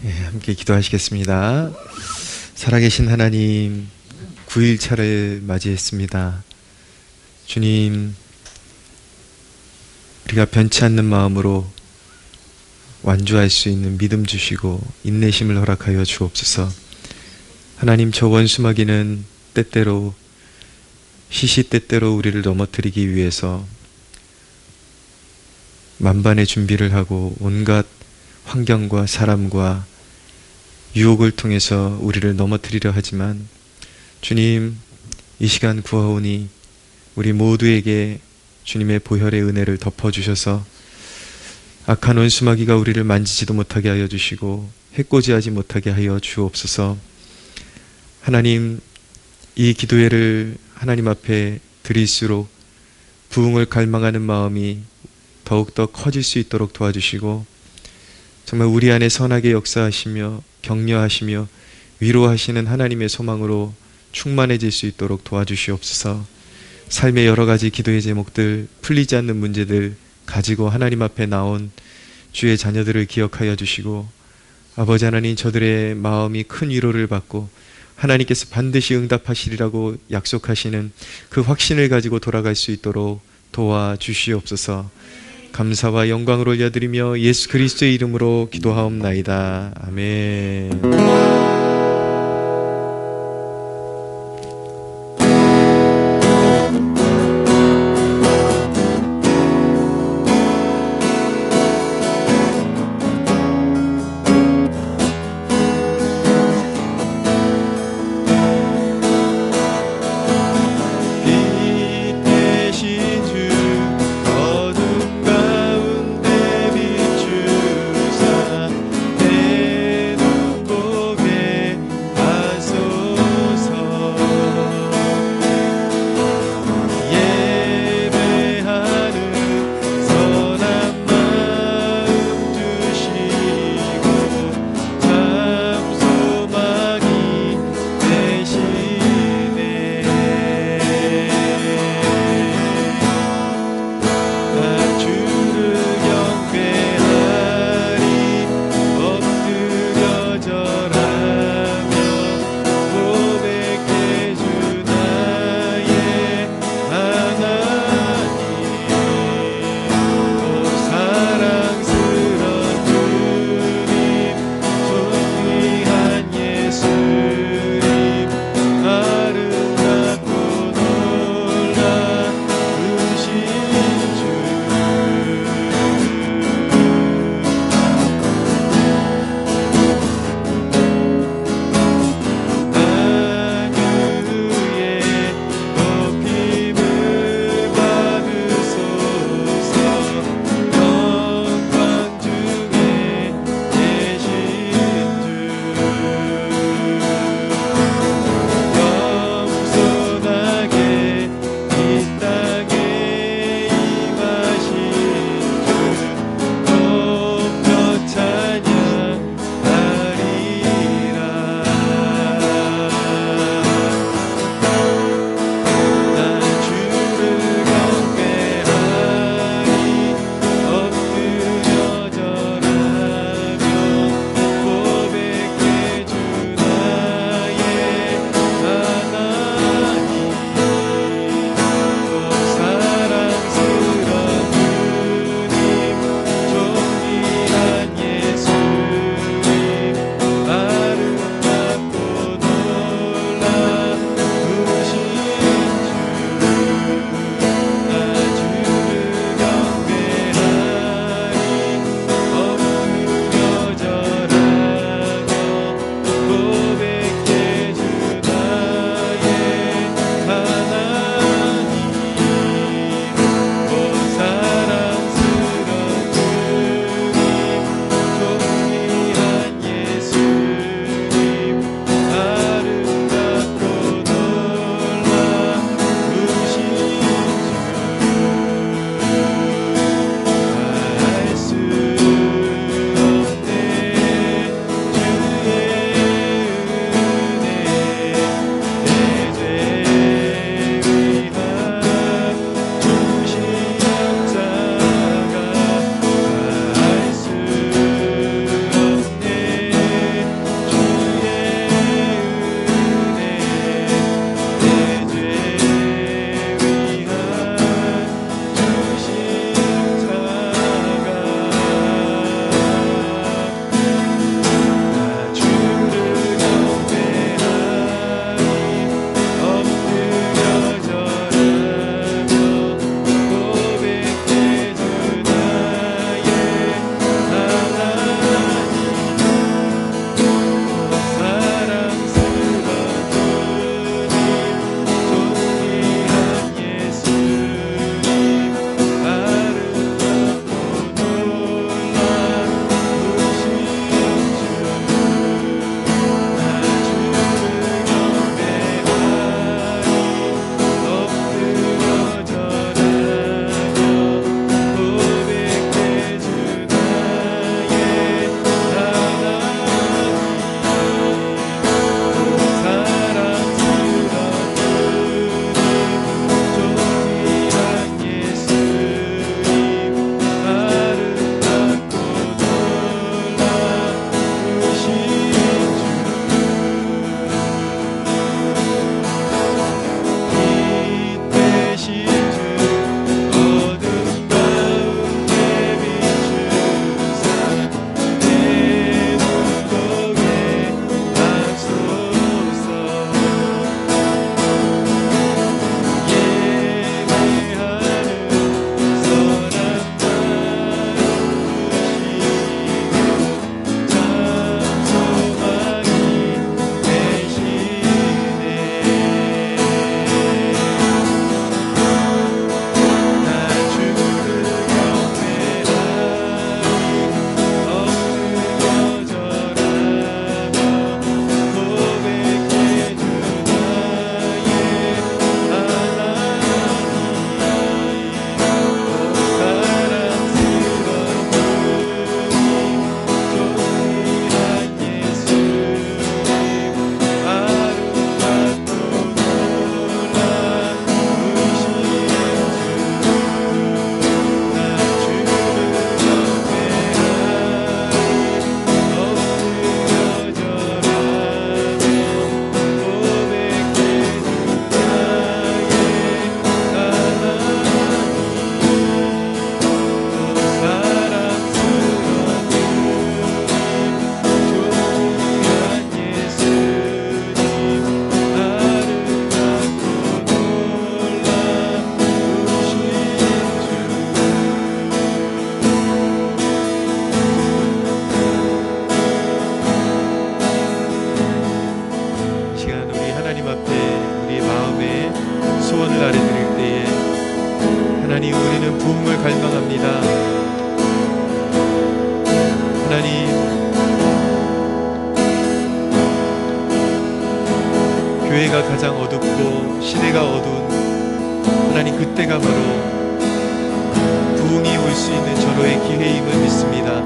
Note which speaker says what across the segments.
Speaker 1: 함께 기도하시겠습니다. 살아계신 하나님, 9일차를 맞이했습니다. 주님, 우리가 변치 않는 마음으로 완주할 수 있는 믿음 주시고 인내심을 허락하여 주옵소서. 하나님, 저 원수마귀는 때때로 시시때때로 우리를 넘어뜨리기 위해서 만반의 준비를 하고 온갖 환경과 사람과 유혹을 통해서 우리를 넘어뜨리려 하지만, 주님, 이 시간 구하오니 우리 모두에게 주님의 보혈의 은혜를 덮어주셔서 악한 원수마귀가 우리를 만지지도 못하게 하여 주시고 해코지하지 못하게 하여 주옵소서. 하나님, 이 기도회를 하나님 앞에 드릴수록 부흥을 갈망하는 마음이 더욱더 커질 수 있도록 도와주시고, 정말 우리 안에 선하게 역사하시며 격려하시며 위로하시는 하나님의 소망으로 충만해질 수 있도록 도와주시옵소서. 삶의 여러 가지 기도의 제목들, 풀리지 않는 문제들 가지고 하나님 앞에 나온 주의 자녀들을 기억하여 주시고, 아버지 하나님, 저들의 마음이 큰 위로를 받고 하나님께서 반드시 응답하시리라고 약속하시는 그 확신을 가지고 돌아갈 수 있도록 도와주시옵소서. 감사와 영광을 올려드리며 예수 그리스도의 이름으로 기도하옵나이다. 아멘. 교회가 가장 어둡고 시대가 어두운 하나님, 그때가 바로 부흥이 올 수 있는 절호의 기회임을 믿습니다.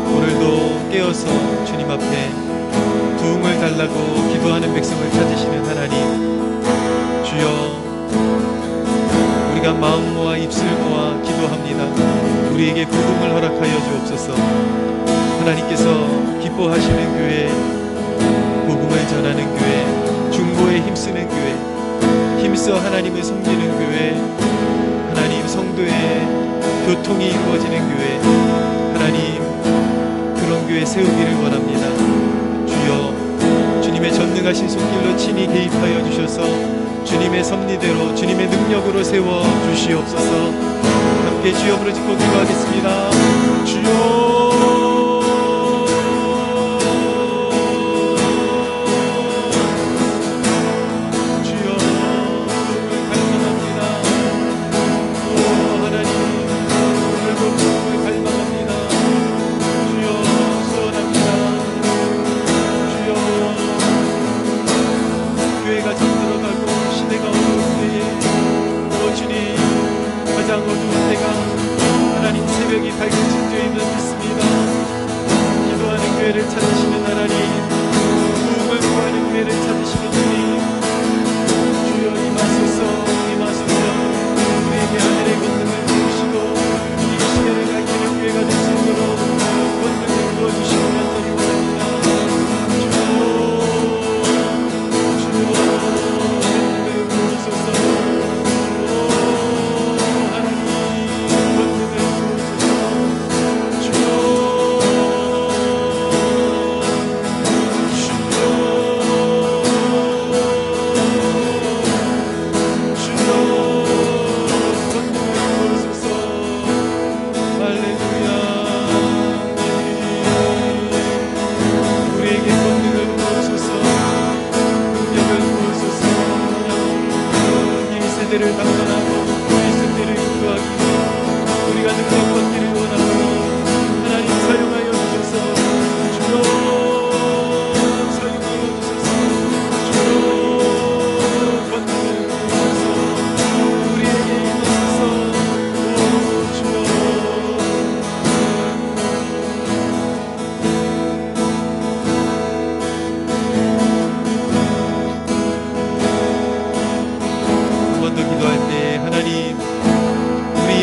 Speaker 1: 오늘도 깨어서 주님 앞에 부흥을 달라고 기도하는 백성을 찾으시는 하나님, 주여, 우리가 마음 모아 입술 모아 기도합니다. 우리에게 부흥을 허락하여 주옵소서. 하나님께서 기뻐하시는 교회, 복음을 전하는 교회, 중보에 힘쓰는 교회, 힘써 하나님을 섬기는 교회, 하나님 성도의 교통이 이루어지는 교회, 하나님 그런 교회 세우기를 원합니다. 주여, 주님의 전능하신 손길로 친히 개입하여 주셔서 주님의 섭리대로 주님의 능력으로 세워 주시옵소서. 함께 주여 부르짖고 기도하겠습니다. 주여,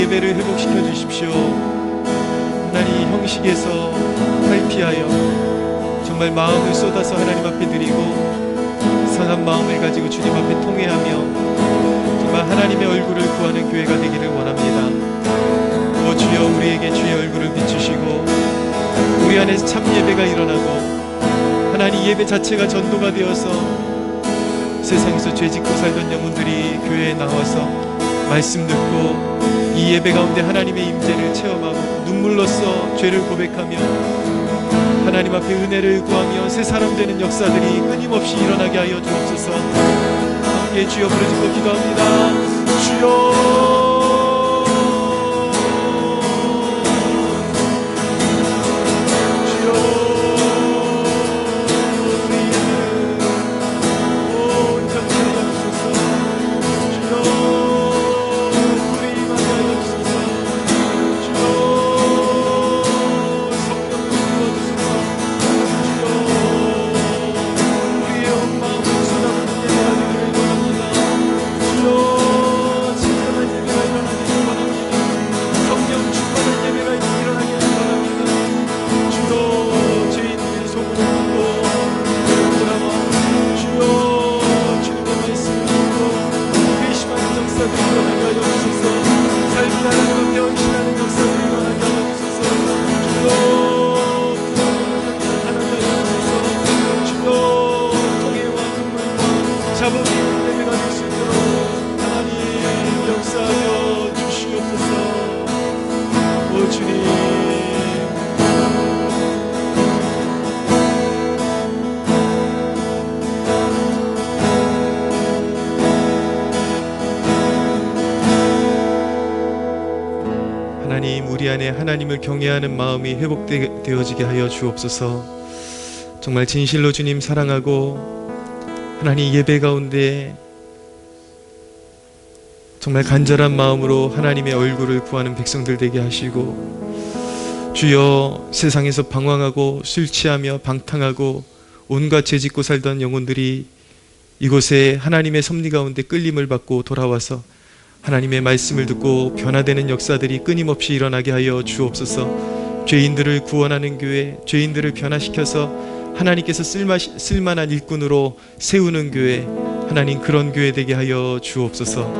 Speaker 1: 예배를 회복시켜 주십시오. 하나님, 형식에서 탈피하여 정말 마음을 쏟아서 하나님 앞에 드리고 상한 마음을 가지고 주님 앞에 통회하며 정말 하나님의 얼굴을 구하는 교회가 되기를 원합니다. 오 주여, 우리에게 주의 얼굴을 비추시고 우리 안에서 참 예배가 일어나고 하나님 예배 자체가 전도가 되어서 세상에서 죄짓고 살던 영혼들이 교회에 나와서 말씀 듣고 이 예배 가운데 하나님의 임재를 체험하고 눈물로써 죄를 고백하며 하나님 앞에 은혜를 구하며 새 사람 되는 역사들이 끊임없이 일어나게 하여 주옵소서. 함께 주여 부르짖고 기도합니다. 주여, 우리 안에 하나님을 경외하는 마음이 회복되어지게 하여 주옵소서. 정말 진실로 주님 사랑하고 하나님 예배 가운데 정말 간절한 마음으로 하나님의 얼굴을 구하는 백성들 되게 하시고, 주여 세상에서 방황하고 술 취하며 방탕하고 온갖 죄 짓고 살던 영혼들이 이곳에 하나님의 섭리 가운데 끌림을 받고 돌아와서 하나님의 말씀을 듣고 변화되는 역사들이 끊임없이 일어나게 하여 주옵소서. 죄인들을 구원하는 교회, 죄인들을 변화시켜서 하나님께서 쓸만한 일꾼으로 세우는 교회, 하나님 그런 교회 되게 하여 주옵소서.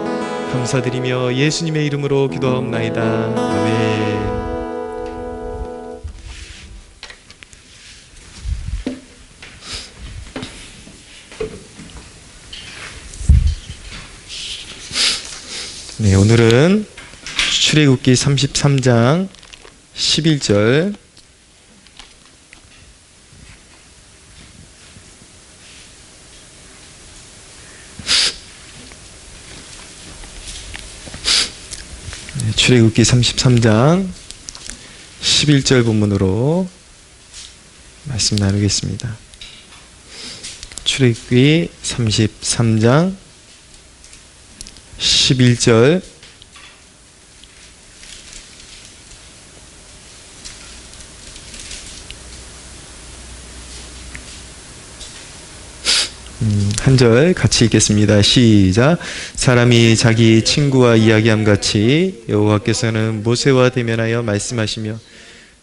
Speaker 1: 감사드리며 예수님의 이름으로 기도하옵나이다. 아멘. 네, 오늘은 출애굽기 33장 11절 출애굽기 33장 11절 본문으로 말씀 나누겠습니다. 출애굽기 33장 11절 한 절 같이 읽겠습니다. 시작. 사람이 자기 친구와 이야기함 같이 여호와께서는 모세와 대면하여 말씀하시며,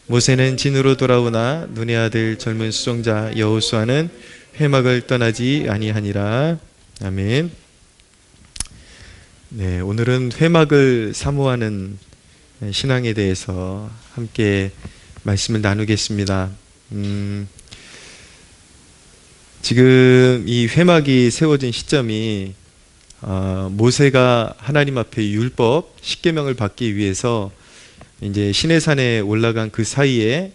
Speaker 1: 모세는 진으로 돌아오나 눈의 아들 젊은 수종자 여호수아는 회막을 떠나지 아니하니라. 아멘. 네, 오늘은 회막을 사모하는 신앙에 대해서 함께 말씀을 나누겠습니다. 지금 이 회막이 세워진 시점이 모세가 하나님 앞에 율법, 십계명을 받기 위해서 이제 시내산에 올라간 그 사이에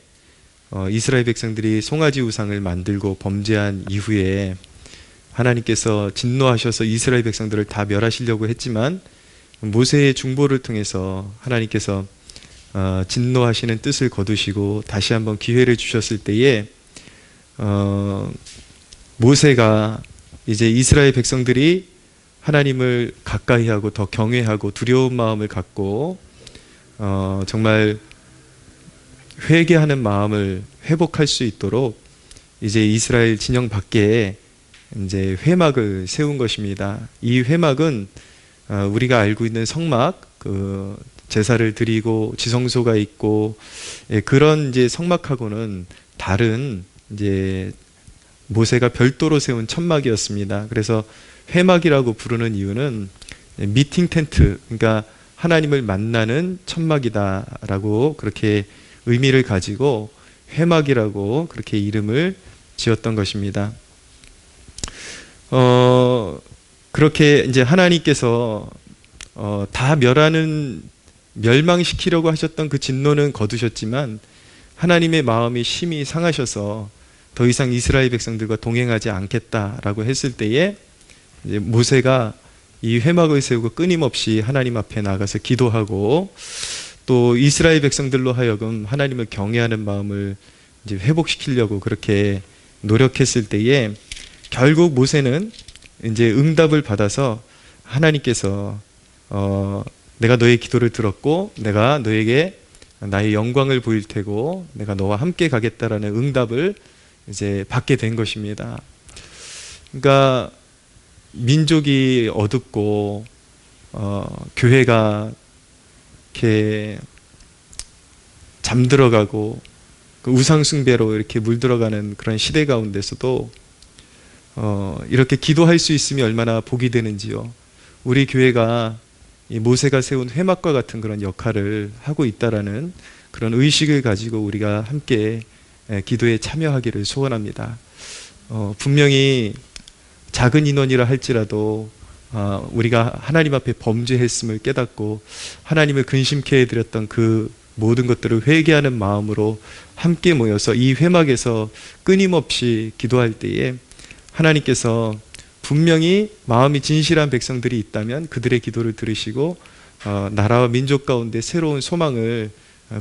Speaker 1: 이스라엘 백성들이 송아지 우상을 만들고 범죄한 이후에 하나님께서 진노하셔서 이스라엘 백성들을 다 멸하시려고 했지만, 모세의 중보를 통해서 하나님께서 진노하시는 뜻을 거두시고 다시 한번 기회를 주셨을 때에 모세가 이제 이스라엘 백성들이 하나님을 가까이 하고 더 경외하고 두려운 마음을 갖고 정말 회개하는 마음을 회복할 수 있도록 이제 이스라엘 진영 밖에 이제 회막을 세운 것입니다. 이 회막은 우리가 알고 있는 성막, 그 제사를 드리고 지성소가 있고 그런 이제 성막하고는 다른 이제 모세가 별도로 세운 천막이었습니다. 그래서 회막이라고 부르는 이유는 미팅 텐트, 그러니까 하나님을 만나는 천막이다라고 그렇게 의미를 가지고 회막이라고 그렇게 이름을 지었던 것입니다. 그렇게 이제 하나님께서 다 멸망시키려고 하셨던 그 진노는 거두셨지만, 하나님의 마음이 심히 상하셔서 더 이상 이스라엘 백성들과 동행하지 않겠다라고 했을 때에 이제 모세가 이 회막을 세우고 끊임없이 하나님 앞에 나가서 기도하고, 또 이스라엘 백성들로 하여금 하나님을 경외하는 마음을 이제 회복시키려고 그렇게 노력했을 때에 결국 모세는 이제 응답을 받아서 하나님께서 내가 너의 기도를 들었고 내가 너에게 나의 영광을 보일 테고 내가 너와 함께 가겠다라는 응답을 이제 받게 된 것입니다. 그러니까 민족이 어둡고 교회가 이렇게 잠들어가고 그 우상숭배로 이렇게 물들어가는 그런 시대 가운데서도 이렇게 기도할 수 있으면 얼마나 복이 되는지요. 우리 교회가 이 모세가 세운 회막과 같은 그런 역할을 하고 있다라는 그런 의식을 가지고 우리가 함께 기도에 참여하기를 소원합니다. 분명히 작은 인원이라 할지라도 우리가 하나님 앞에 범죄했음을 깨닫고 하나님을 근심케 해드렸던 그 모든 것들을 회개하는 마음으로 함께 모여서 이 회막에서 끊임없이 기도할 때에 하나님께서 분명히 마음이 진실한 백성들이 있다면 그들의 기도를 들으시고 나라와 민족 가운데 새로운 소망을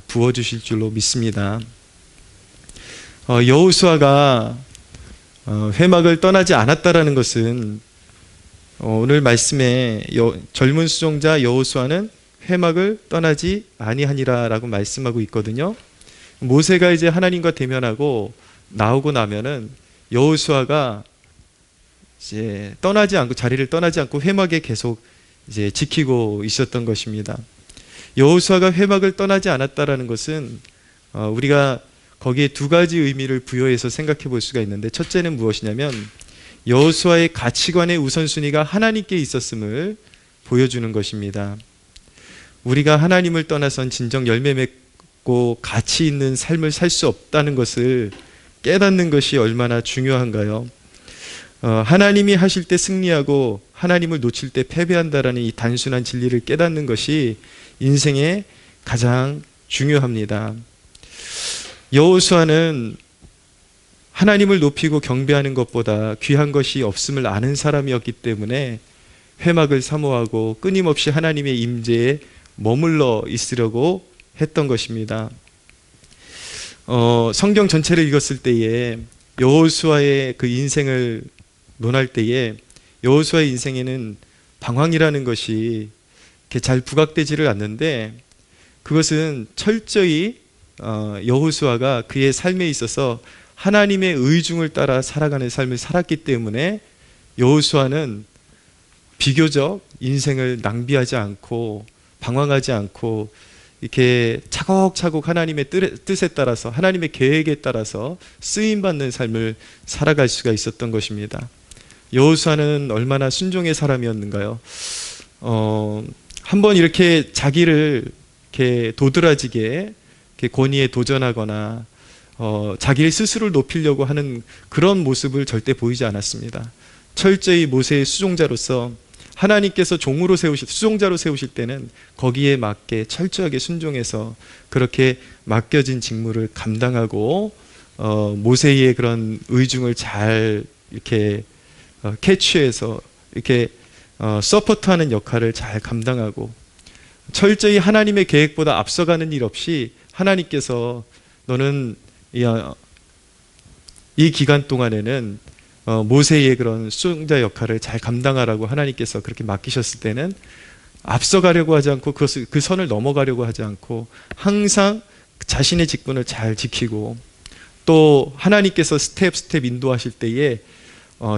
Speaker 1: 부어주실 줄로 믿습니다. 여호수아가 회막을 떠나지 않았다라는 것은 오늘 말씀에 젊은 수종자 여호수아는 회막을 떠나지 아니하니라라고 말씀하고 있거든요. 모세가 이제 하나님과 대면하고 나오고 나면은 여호수아가 이제 자리를 떠나지 않고 회막에 계속 이제 지키고 있었던 것입니다. 여호수아가 회막을 떠나지 않았다라는 것은 우리가 거기에 두 가지 의미를 부여해서 생각해 볼 수가 있는데, 첫째는 무엇이냐면 여호수아의 가치관의 우선순위가 하나님께 있었음을 보여주는 것입니다. 우리가 하나님을 떠나선 진정 열매 맺고 가치 있는 삶을 살 수 없다는 것을 깨닫는 것이 얼마나 중요한가요? 하나님이 하실 때 승리하고 하나님을 놓칠 때 패배한다라는 이 단순한 진리를 깨닫는 것이 인생에 가장 중요합니다. 여호수아는 하나님을 높이고 경배하는 것보다 귀한 것이 없음을 아는 사람이었기 때문에 회막을 사모하고 끊임없이 하나님의 임재에 머물러 있으려고 했던 것입니다. 성경 전체를 읽었을 때에 여호수아의 그 인생을 논할 때에 여호수아의 인생에는 방황이라는 것이 이렇게 잘 부각되지를 않는데, 그것은 철저히 여호수아가 그의 삶에 있어서 하나님의 의중을 따라 살아가는 삶을 살았기 때문에 여호수아는 비교적 인생을 낭비하지 않고 방황하지 않고 이렇게 차곡차곡 하나님의 뜻에 따라서 하나님의 계획에 따라서 쓰임받는 삶을 살아갈 수가 있었던 것입니다. 여호수아는 얼마나 순종의 사람이었는가요? 한번 이렇게 자기를 이렇게 도드라지게 이렇게 권위에 도전하거나 자기 스스로를 높이려고 하는 그런 모습을 절대 보이지 않았습니다. 철저히 모세의 수종자로서 하나님께서 수종자로 세우실 때는 거기에 맞게 철저하게 순종해서 그렇게 맡겨진 직무를 감당하고 모세의 그런 의중을 잘 이렇게 캐치해서 이렇게 서포트하는 역할을 잘 감당하고, 철저히 하나님의 계획보다 앞서가는 일 없이 하나님께서 너는 이 기간 동안에는 모세의 그런 수종자 역할을 잘 감당하라고 하나님께서 그렇게 맡기셨을 때는 앞서가려고 하지 않고 그 선을 넘어가려고 하지 않고 항상 자신의 직분을 잘 지키고, 또 하나님께서 스텝 인도하실 때에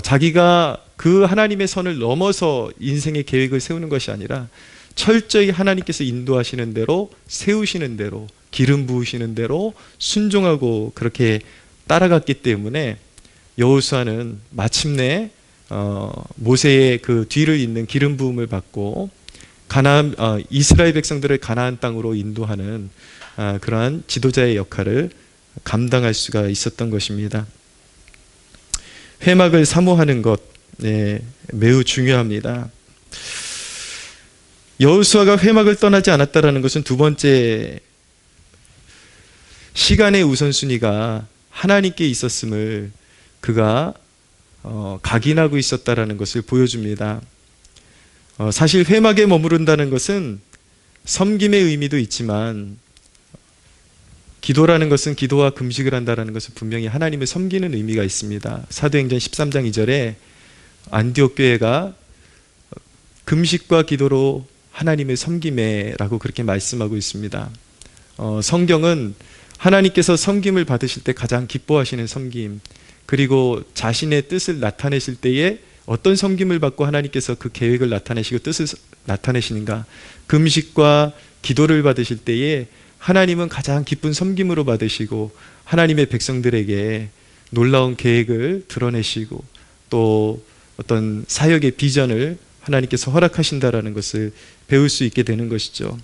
Speaker 1: 자기가 그 하나님의 선을 넘어서 인생의 계획을 세우는 것이 아니라 철저히 하나님께서 인도하시는 대로, 세우시는 대로, 기름 부으시는 대로 순종하고 그렇게 따라갔기 때문에 여호수아는 마침내 모세의 그 뒤를 잇는 기름 부음을 받고 이스라엘 백성들을 가나안 땅으로 인도하는 그러한 지도자의 역할을 감당할 수가 있었던 것입니다. 회막을 사모하는 것, 매우 중요합니다. 여호수아가 회막을 떠나지 않았다라는 것은 두 번째, 시간의 우선순위가 하나님께 있었음을 그가 각인하고 있었다라는 것을 보여줍니다. 사실 회막에 머무른다는 것은 섬김의 의미도 있지만, 기도라는 것은 기도와 금식을 한다는 것은 분명히 하나님을 섬기는 의미가 있습니다. 사도행전 13장 2절에 안디옥 교회가 금식과 기도로 하나님을 섬김에라고 그렇게 말씀하고 있습니다. 성경은 하나님께서 섬김을 받으실 때 가장 기뻐하시는 섬김, 그리고 자신의 뜻을 나타내실 때에 어떤 섬김을 받고 하나님께서 그 계획을 나타내시고 뜻을 나타내시는가, 금식과 기도를 받으실 때에 하나님은 가장 기쁜 섬김으로 받으시고 하나님의 백성들에게 놀라운 계획을 드러내시고 또 어떤 사역의 비전을 하나님께서 허락하신다라는 것을 배울 수 있게 되는 것이죠.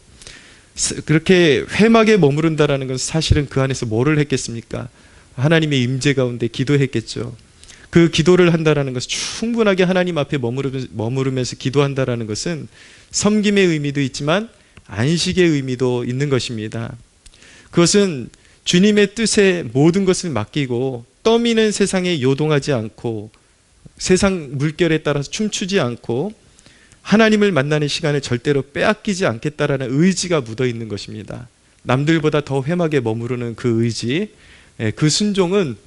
Speaker 1: 그렇게 회막에 머무른다라는 것은 사실은 그 안에서 뭐를 했겠습니까? 하나님의 임재 가운데 기도했겠죠. 그 기도를 한다라는 것은 충분하게 하나님 앞에 머무르면서 기도한다라는 것은 섬김의 의미도 있지만 안식의 의미도 있는 것입니다. 그것은 주님의 뜻에 모든 것을 맡기고 떠미는 세상에 요동하지 않고 세상 물결에 따라서 춤추지 않고 하나님을 만나는 시간을 절대로 빼앗기지 않겠다라는 의지가 묻어 있는 것입니다. 남들보다 더 회막에 머무르는 그 의지, 그 순종은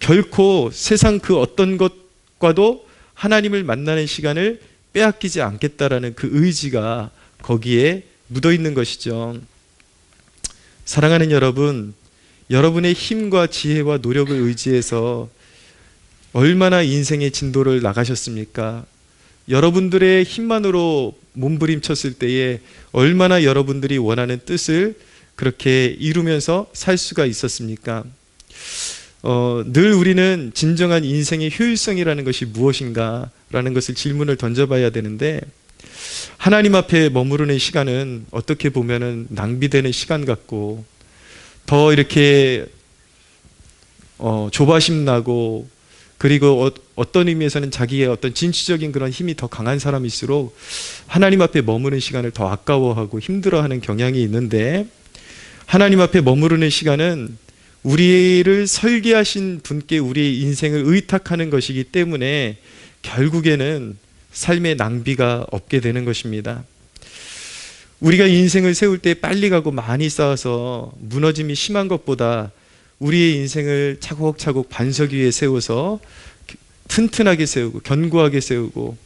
Speaker 1: 결코 세상 그 어떤 것과도 하나님을 만나는 시간을 빼앗기지 않겠다라는 그 의지가 거기에 묻어 있는 것이죠. 사랑하는 여러분, 여러분의 힘과 지혜와 노력을 의지해서 얼마나 인생의 진도를 나가셨습니까? 여러분들의 힘만으로 몸부림쳤을 때에 얼마나 여러분들이 원하는 뜻을 그렇게 이루면서 살 수가 있었습니까? 늘 우리는 진정한 인생의 효율성이라는 것이 무엇인가 라는 것을 질문을 던져봐야 되는데, 하나님 앞에 머무르는 시간은 어떻게 보면은 낭비되는 시간 같고, 더 이렇게 조바심 나고, 그리고 어떤 의미에서는 자기의 어떤 진취적인 그런 힘이 더 강한 사람일수록 하나님 앞에 머무는 시간을 더 아까워하고 힘들어하는 경향이 있는데, 하나님 앞에 머무르는 시간은 우리를 설계하신 분께 우리의 인생을 의탁하는 것이기 때문에 결국에는 삶의 낭비가 없게 되는 것입니다. 우리가 인생을 세울 때 빨리 가고 많이 쌓아서 무너짐이 심한 것보다 우리의 인생을 차곡차곡 반석 위에 세워서 튼튼하게 세우고 견고하게 세우고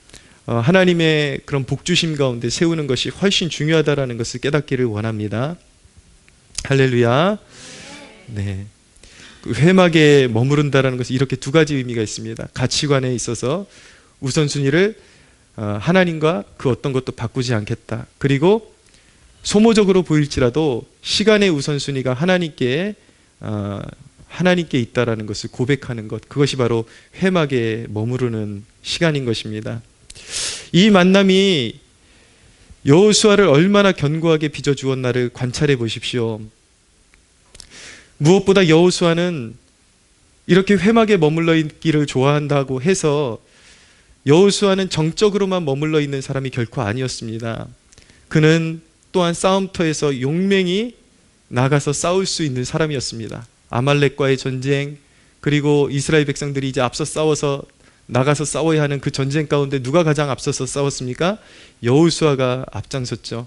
Speaker 1: 하나님의 그런 복주심 가운데 세우는 것이 훨씬 중요하다는 것을 깨닫기를 원합니다. 할렐루야. 네. 회막에 머무른다라는 것은 이렇게 두 가지 의미가 있습니다. 가치관에 있어서 우선순위를 하나님과 그 어떤 것도 바꾸지 않겠다. 그리고 소모적으로 보일지라도 시간의 우선순위가 하나님께 있다라는 것을 고백하는 것, 그것이 바로 회막에 머무르는 시간인 것입니다. 이 만남이 여호수아를 얼마나 견고하게 빚어주었나를 관찰해 보십시오. 무엇보다 여호수아는 이렇게 회막에 머물러 있기를 좋아한다고 해서 여호수아는 정적으로만 머물러 있는 사람이 결코 아니었습니다. 그는 또한 싸움터에서 용맹히 나가서 싸울 수 있는 사람이었습니다. 아말렉과의 전쟁, 그리고 이스라엘 백성들이 이제 앞서 싸워서 나가서 싸워야 하는 그 전쟁 가운데 누가 가장 앞서서 싸웠습니까? 여호수아가 앞장섰죠.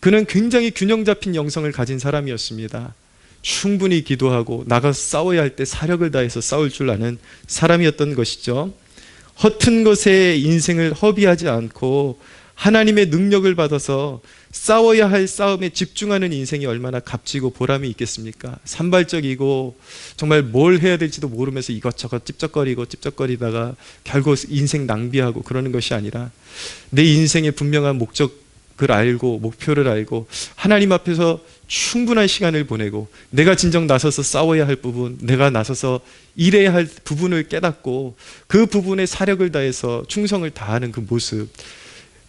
Speaker 1: 그는 굉장히 균형 잡힌 영성을 가진 사람이었습니다. 충분히 기도하고 나가서 싸워야 할 때 사력을 다해서 싸울 줄 아는 사람이었던 것이죠. 허튼 것에 인생을 허비하지 않고 하나님의 능력을 받아서 싸워야 할 싸움에 집중하는 인생이 얼마나 값지고 보람이 있겠습니까? 산발적이고 정말 뭘 해야 될지도 모르면서 이것저것 찝쩍거리다가 결국 인생 낭비하고 그러는 것이 아니라 내 인생의 분명한 목적을 알고 목표를 알고 하나님 앞에서 충분한 시간을 보내고 내가 진정 나서서 싸워야 할 부분, 내가 나서서 일해야 할 부분을 깨닫고 그 부분에 사력을 다해서 충성을 다하는 그 모습,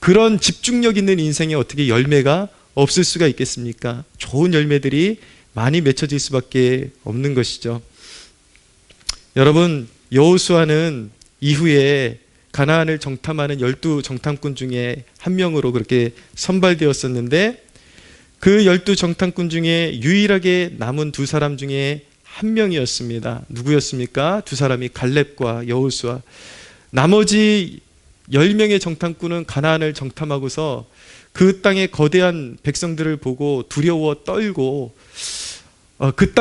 Speaker 1: 그런 집중력 있는 인생에 어떻게 열매가 없을 수가 있겠습니까? 좋은 열매들이 많이 맺혀질 수밖에 없는 것이죠. 여러분, 여호수아는 이후에 가나안을 정탐하는 12 정탐꾼 중에 한 명으로 그렇게 선발되었었는데, 그 12 정탐꾼 중에 유일하게 남은 두 사람 중에 한 명이었습니다. 누구였습니까? 두 사람이 갈렙과 여호수아. 나머지 10명의 정탐꾼은 가나안을 정탐하고서 그 땅의 거대한 백성들을 보고 두려워 떨고 그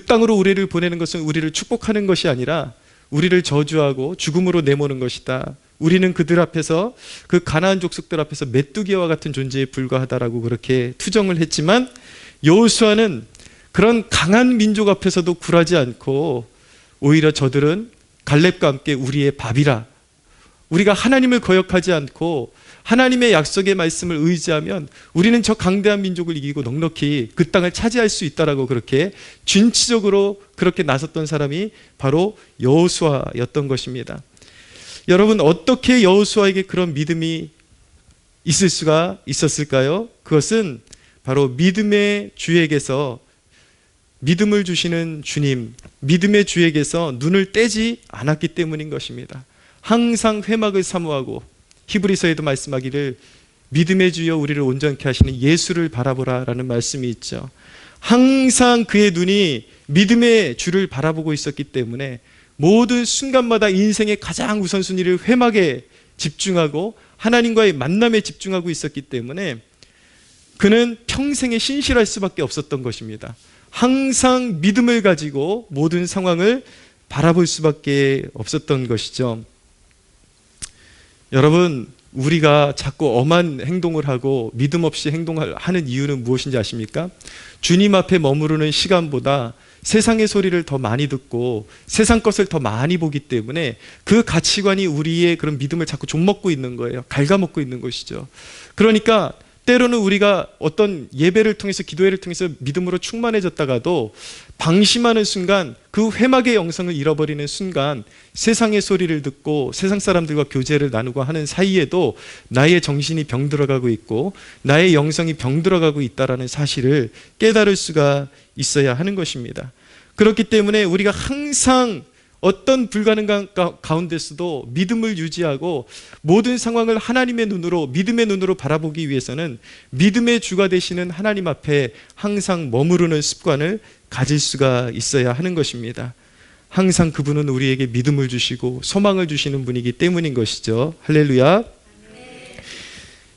Speaker 1: 땅으로 우리를 보내는 것은 우리를 축복하는 것이 아니라 우리를 저주하고 죽음으로 내모는 것이다. 우리는 그들 앞에서, 그 가나안 족속들 앞에서 메뚜기와 같은 존재에 불과하다라고 그렇게 투정을 했지만, 여호수아는 그런 강한 민족 앞에서도 굴하지 않고 오히려 저들은 갈렙과 함께 우리의 밥이라, 우리가 하나님을 거역하지 않고 하나님의 약속의 말씀을 의지하면 우리는 저 강대한 민족을 이기고 넉넉히 그 땅을 차지할 수 있다라고 그렇게 진취적으로 그렇게 나섰던 사람이 바로 여호수아였던 것입니다. 여러분, 어떻게 여호수아에게 그런 믿음이 있을 수가 있었을까요? 그것은 바로 믿음의 주에게서, 믿음을 주시는 주님, 믿음의 주에게서 눈을 떼지 않았기 때문인 것입니다. 항상 회막을 사모하고, 히브리서에도 말씀하기를 믿음의 주여 우리를 온전케 하시는 예수를 바라보라 라는 말씀이 있죠. 항상 그의 눈이 믿음의 주를 바라보고 있었기 때문에 모든 순간마다 인생의 가장 우선순위를 회막에 집중하고 하나님과의 만남에 집중하고 있었기 때문에 그는 평생에 신실할 수밖에 없었던 것입니다. 항상 믿음을 가지고 모든 상황을 바라볼 수밖에 없었던 것이죠. 여러분, 우리가 자꾸 엄한 행동을 하고 믿음 없이 행동하는 이유는 무엇인지 아십니까? 주님 앞에 머무르는 시간보다 세상의 소리를 더 많이 듣고 세상 것을 더 많이 보기 때문에 그 가치관이 우리의 그런 믿음을 자꾸 좀먹고 있는 거예요. 갉아먹고 있는 것이죠. 그러니까 때로는 우리가 어떤 예배를 통해서, 기도회를 통해서 믿음으로 충만해졌다가도 방심하는 순간, 그 회막의 영성을 잃어버리는 순간 세상의 소리를 듣고 세상 사람들과 교제를 나누고 하는 사이에도 나의 정신이 병들어가고 있고 나의 영성이 병들어가고 있다는 사실을 깨달을 수가 있어야 하는 것입니다. 그렇기 때문에 우리가 항상 어떤 불가능한 가운데서도 믿음을 유지하고 모든 상황을 하나님의 눈으로, 믿음의 눈으로 바라보기 위해서는 믿음의 주가 되시는 하나님 앞에 항상 머무르는 습관을 가질 수가 있어야 하는 것입니다. 항상 그분은 우리에게 믿음을 주시고 소망을 주시는 분이기 때문인 것이죠. 할렐루야.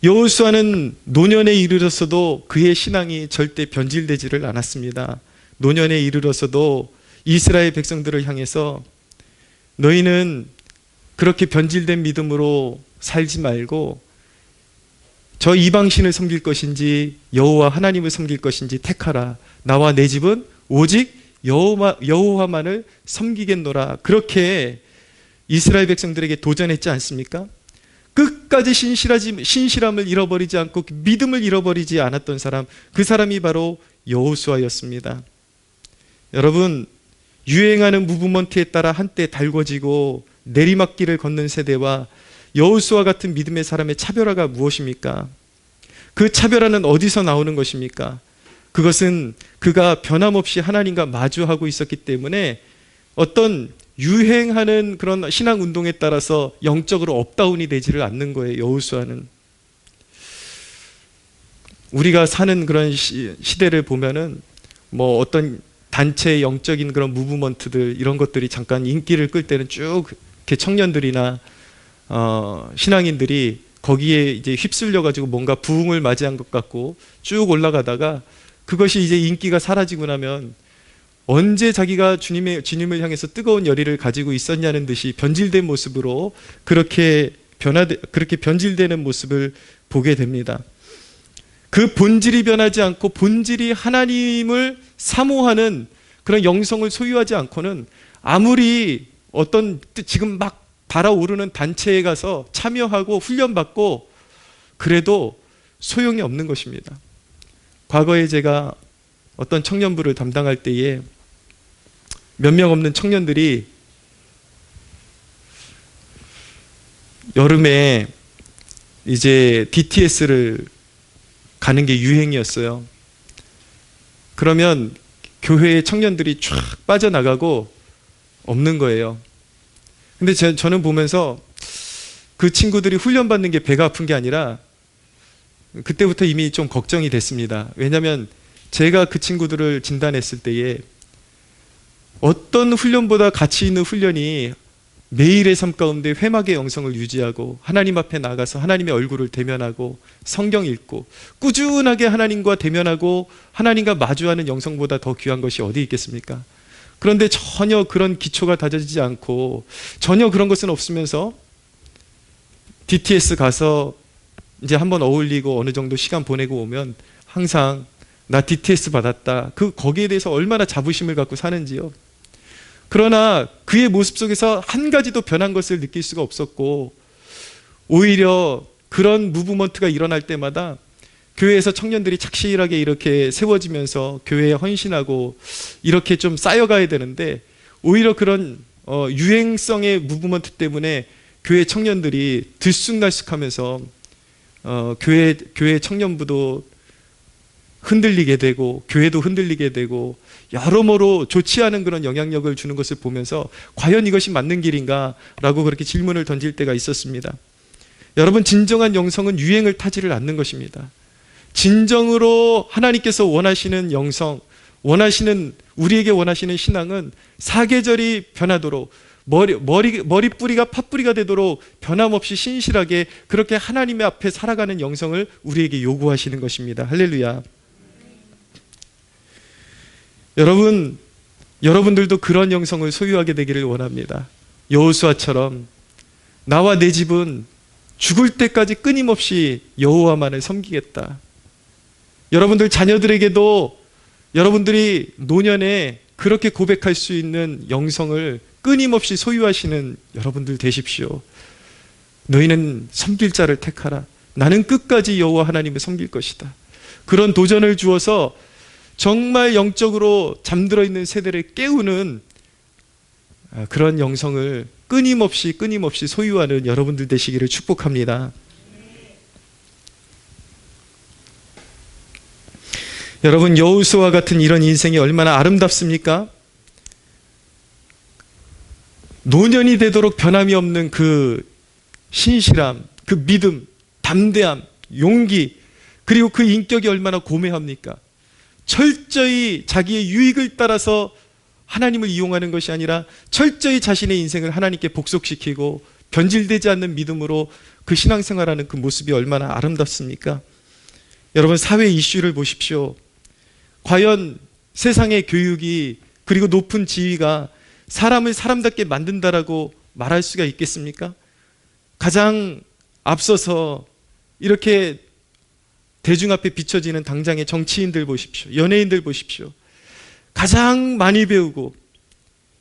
Speaker 1: 여호수아는 노년에 이르렀어도 그의 신앙이 절대 변질되지를 않았습니다. 노년에 이르렀어도 이스라엘 백성들을 향해서 너희는 그렇게 변질된 믿음으로 살지 말고 저 이방신을 섬길 것인지 여호와 하나님을 섬길 것인지 택하라. 나와 내 집은 오직 여호와만을 섬기겠노라. 그렇게 이스라엘 백성들에게 도전했지 않습니까? 끝까지 신실함을 잃어버리지 않고 믿음을 잃어버리지 않았던 사람, 그 사람이 바로 여호수아였습니다. 여러분, 유행하는 무브먼트에 따라 한때 달궈지고 내리막길을 걷는 세대와 여호수아 같은 믿음의 사람의 차별화가 무엇입니까? 그 차별화는 어디서 나오는 것입니까? 그것은 그가 변함없이 하나님과 마주하고 있었기 때문에 어떤 유행하는 그런 신앙 운동에 따라서 영적으로 업다운이 되지를 않는 거예요. 여호수아는. 우리가 사는 그런 시대를 보면은 뭐 어떤 단체의 영적인 그런 무브먼트들, 이런 것들이 잠깐 인기를 끌 때는 쭉 이렇게 청년들이나 신앙인들이 거기에 이제 휩쓸려 가지고 뭔가 부흥을 맞이한 것 같고 쭉 올라가다가 그것이 이제 인기가 사라지고 나면 언제 자기가 주님을 향해서 뜨거운 열의를 가지고 있었냐는 듯이 변질된 모습으로 그렇게 변질되는 모습을 보게 됩니다. 그 본질이 변하지 않고 본질이 하나님을 사모하는 그런 영성을 소유하지 않고는 아무리 어떤 지금 막 달아오르는 단체에 가서 참여하고 훈련받고 그래도 소용이 없는 것입니다. 과거에 제가 어떤 청년부를 담당할 때에 몇 명 없는 청년들이 여름에 이제 DTS를 가는 게 유행이었어요. 그러면 교회의 청년들이 쫙 빠져나가고 없는 거예요. 근데 저는 보면서 그 친구들이 훈련받는 게 배가 아픈 게 아니라 그때부터 이미 좀 걱정이 됐습니다. 왜냐하면 제가 그 친구들을 진단했을 때에 어떤 훈련보다 가치 있는 훈련이 매일의 삶 가운데 회막의 영성을 유지하고 하나님 앞에 나가서 하나님의 얼굴을 대면하고 성경 읽고 꾸준하게 하나님과 대면하고 하나님과 마주하는 영성보다 더 귀한 것이 어디 있겠습니까? 그런데 전혀 그런 기초가 다져지지 않고 전혀 그런 것은 없으면서 DTS 가서 이제 한번 어울리고 어느 정도 시간 보내고 오면 항상 나 DTS 받았다. 거기에 대해서 얼마나 자부심을 갖고 사는지요. 그러나 그의 모습 속에서 한 가지도 변한 것을 느낄 수가 없었고 오히려 그런 무브먼트가 일어날 때마다 교회에서 청년들이 착실하게 이렇게 세워지면서 교회에 헌신하고 이렇게 좀 쌓여가야 되는데 오히려 그런 유행성의 무브먼트 때문에 교회 청년들이 들쑥날쑥하면서 교회 청년부도 흔들리게 되고 교회도 흔들리게 되고 여러모로 좋지 않은 그런 영향력을 주는 것을 보면서 과연 이것이 맞는 길인가 라고 그렇게 질문을 던질 때가 있었습니다. 여러분, 진정한 영성은 유행을 타지를 않는 것입니다. 진정으로 하나님께서 원하시는 영성, 우리에게 원하시는 신앙은 사계절이 변하도록 머리뿌리가 팥뿌리가 되도록 변함없이 신실하게 그렇게 하나님의 앞에 살아가는 영성을 우리에게 요구하시는 것입니다. 할렐루야. 여러분, 여러분들도 그런 영성을 소유하게 되기를 원합니다. 여호수아처럼 나와 내 집은 죽을 때까지 끊임없이 여호와만을 섬기겠다. 여러분들 자녀들에게도 여러분들이 노년에 그렇게 고백할 수 있는 영성을 끊임없이 소유하시는 여러분들 되십시오. 너희는 섬길 자를 택하라. 나는 끝까지 여호와 하나님을 섬길 것이다. 그런 도전을 주어서 정말 영적으로 잠들어 있는 세대를 깨우는 그런 영성을 끊임없이 소유하는 여러분들 되시기를 축복합니다. 여러분, 여호수아와 같은 이런 인생이 얼마나 아름답습니까? 노년이 되도록 변함이 없는 그 신실함, 그 믿음, 담대함, 용기, 그리고 그 인격이 얼마나 고매합니까? 철저히 자기의 유익을 따라서 하나님을 이용하는 것이 아니라 철저히 자신의 인생을 하나님께 복속시키고 변질되지 않는 믿음으로 그 신앙생활하는 그 모습이 얼마나 아름답습니까? 여러분, 사회 이슈를 보십시오. 과연 세상의 교육이 그리고 높은 지위가 사람을 사람답게 만든다라고 말할 수가 있겠습니까? 가장 앞서서 이렇게 대중 앞에 비춰지는 당장의 정치인들 보십시오. 연예인들 보십시오. 가장 많이 배우고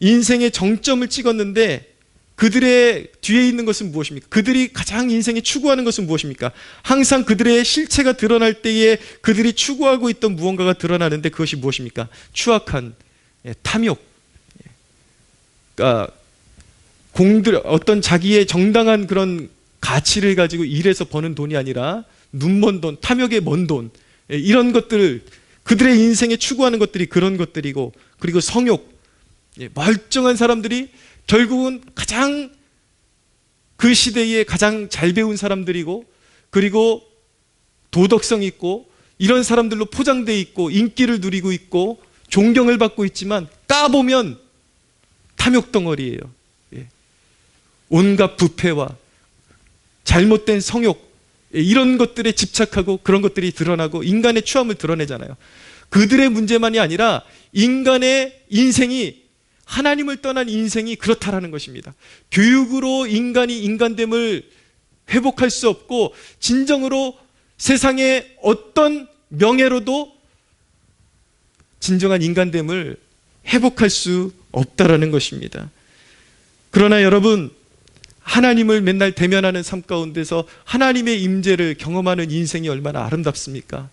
Speaker 1: 인생의 정점을 찍었는데 그들의 뒤에 있는 것은 무엇입니까? 그들이 가장 인생에 추구하는 것은 무엇입니까? 항상 그들의 실체가 드러날 때에 그들이 추구하고 있던 무언가가 드러나는데 그것이 무엇입니까? 추악한 탐욕, 그러니까 어떤 자기의 정당한 그런 가치를 가지고 일해서 버는 돈이 아니라 눈먼 돈, 탐욕의 먼 돈, 이런 것들, 그들의 인생에 추구하는 것들이 그런 것들이고, 그리고 성욕, 멀쩡한 사람들이 결국은 가장 그 시대에 가장 잘 배운 사람들이고, 그리고 도덕성 있고 이런 사람들로 포장되어 있고 인기를 누리고 있고 존경을 받고 있지만 까보면 탐욕덩어리예요. 온갖 부패와 잘못된 성욕, 이런 것들에 집착하고 그런 것들이 드러나고 인간의 추함을 드러내잖아요. 그들의 문제만이 아니라 인간의 인생이, 하나님을 떠난 인생이 그렇다라는 것입니다. 교육으로 인간이 인간됨을 회복할 수 없고 진정으로 세상의 어떤 명예로도 진정한 인간됨을 회복할 수 없다라는 것입니다. 그러나 여러분, 하나님을 맨날 대면하는 삶 가운데서 하나님의 임재를 경험하는 인생이 얼마나 아름답습니까?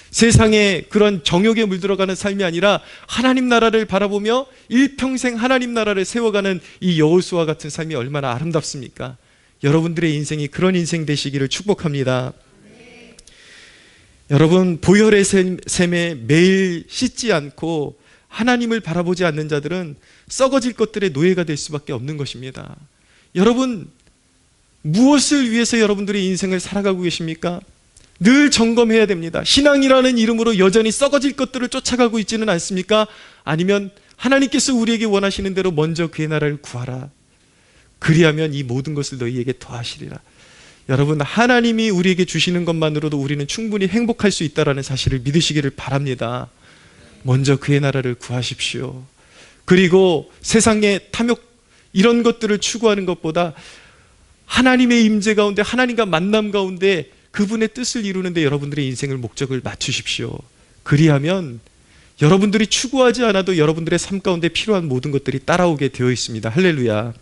Speaker 1: 세상에 그런 정욕에 물들어가는 삶이 아니라 하나님 나라를 바라보며 일평생 하나님 나라를 세워가는 이 여호수아 같은 삶이 얼마나 아름답습니까? 여러분들의 인생이 그런 인생 되시기를 축복합니다. 여러분, 보혈의 샘에 매일 씻지 않고 하나님을 바라보지 않는 자들은 썩어질 것들의 노예가 될 수밖에 없는 것입니다. 여러분, 무엇을 위해서 여러분들의 인생을 살아가고 계십니까? 늘 점검해야 됩니다. 신앙이라는 이름으로 여전히 썩어질 것들을 쫓아가고 있지는 않습니까? 아니면 하나님께서 우리에게 원하시는 대로 먼저 그의 나라를 구하라. 그리하면 이 모든 것을 너희에게 더하시리라. 여러분, 하나님이 우리에게 주시는 것만으로도 우리는 충분히 행복할 수 있다는 사실을 믿으시기를 바랍니다. 먼저 그의 나라를 구하십시오. 그리고 세상의 탐욕, 이런 것들을 추구하는 것보다 하나님의 임재 가운데, 하나님과 만남 가운데 그분의 뜻을 이루는데 여러분들의 인생을 목적을 맞추십시오. 그리하면 여러분들이 추구하지 않아도 여러분들의 삶 가운데 필요한 모든 것들이 따라오게 되어 있습니다. 할렐루야.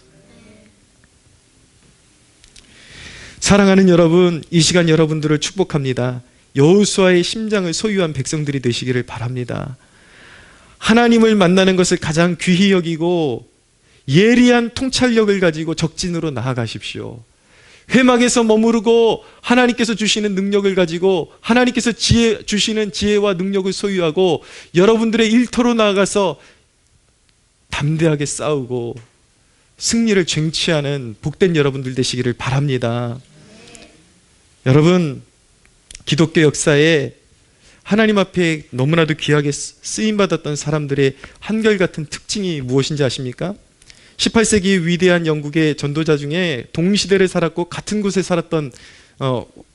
Speaker 1: 사랑하는 여러분, 이 시간 여러분들을 축복합니다. 여호수아의 심장을 소유한 백성들이 되시기를 바랍니다. 하나님을 만나는 것을 가장 귀히 여기고 예리한 통찰력을 가지고 적진으로 나아가십시오. 회막에서 머무르고 하나님께서 주시는 능력을 가지고 하나님께서 주시는 지혜와 능력을 소유하고 여러분들의 일터로 나아가서 담대하게 싸우고 승리를 쟁취하는 복된 여러분들 되시기를 바랍니다. 여러분, 기독교 역사에 하나님 앞에 너무나도 귀하게 쓰임받았던 사람들의 한결같은 특징이 무엇인지 아십니까? 18세기 위대한 영국의 전도자 중에 동시대를 살았고 같은 곳에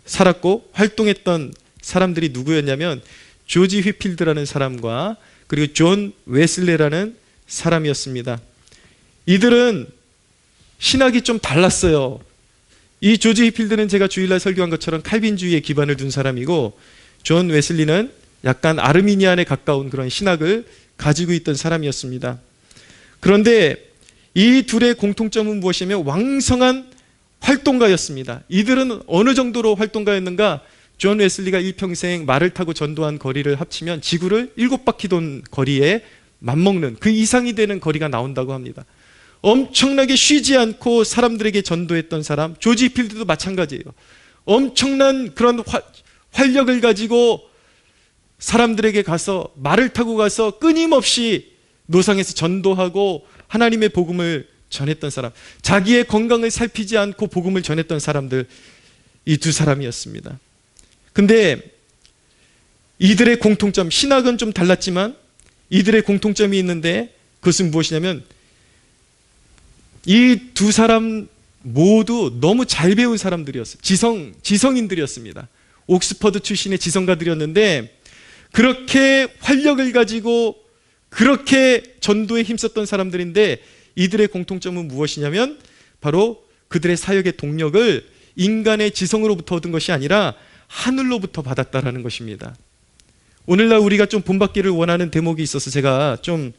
Speaker 1: 살았고 활동했던 사람들이 누구였냐면 조지 휘필드라는 사람과 그리고 존 웨슬레라는
Speaker 2: 사람이었습니다. 이들은 신학이 좀 달랐어요. 이 조지 히필드는 제가 주일날 설교한 것처럼 칼빈주의에 기반을 둔 사람이고, 존 웨슬리는 약간 아르미니안에 가까운 그런 신학을 가지고 있던 사람이었습니다. 그런데 이 둘의 공통점은 무엇이냐면 왕성한 활동가였습니다. 이들은 어느 정도로 활동가였는가? 존 웨슬리가 일평생 말을 타고 전도한 거리를 합치면 지구를 7바퀴 돈 거리에 맞먹는 그 이상이 되는 거리가 나온다고 합니다. 엄청나게 쉬지 않고 사람들에게 전도했던 사람. 조지 히필드도 마찬가지예요. 엄청난 그런 활력을 가지고 사람들에게 가서 말을 타고 가서 끊임없이 노상에서 전도하고 하나님의 복음을 전했던 사람, 자기의 건강을 살피지 않고 복음을 전했던 사람들, 이 두 사람이었습니다. 근데 이들의 공통점, 신학은 좀 달랐지만 이들의 공통점이 있는데, 그것은 무엇이냐면 이 두 사람 모두 너무 잘 배운 사람들이었어요. 지성인들이었습니다. 옥스퍼드 출신의 지성가들이었는데, 그렇게 활력을 가지고 그렇게 전도에 힘썼던 사람들인데, 이들의 공통점은 무엇이냐면 바로 그들의 사역의 동력을 인간의 지성으로부터 얻은 것이 아니라 하늘로부터 받았다라는 것입니다. 오늘날 우리가 좀 본받기를 원하는 대목이 있어서 제가 좀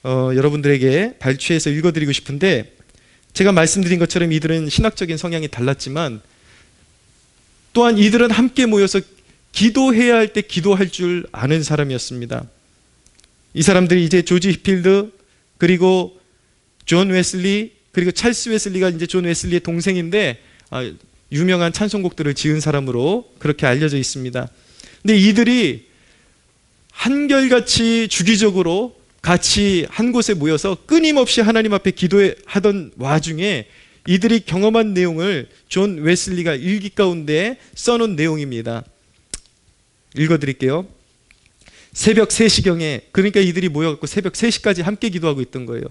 Speaker 2: 여러분들에게 발췌해서 읽어드리고 싶은데, 제가 말씀드린 것처럼 이들은 신학적인 성향이 달랐지만 또한 이들은 함께 모여서 기도해야 할 때 기도할 줄 아는 사람이었습니다. 이 사람들이 이제 조지 히필드, 그리고 존 웨슬리, 그리고 찰스 웨슬리가 이제 존 웨슬리의 동생인데 유명한 찬송곡들을 지은 사람으로 그렇게 알려져 있습니다. 근데 이들이 한결같이 주기적으로 같이 한 곳에 모여서 끊임없이 하나님 앞에 기도하던 와중에 이들이 경험한 내용을 존 웨슬리가 일기 가운데 써놓은 내용입니다. 읽어드릴게요. 새벽 3시경에, 그러니까 이들이 모여갖고 새벽 3시까지 함께 기도하고 있던 거예요.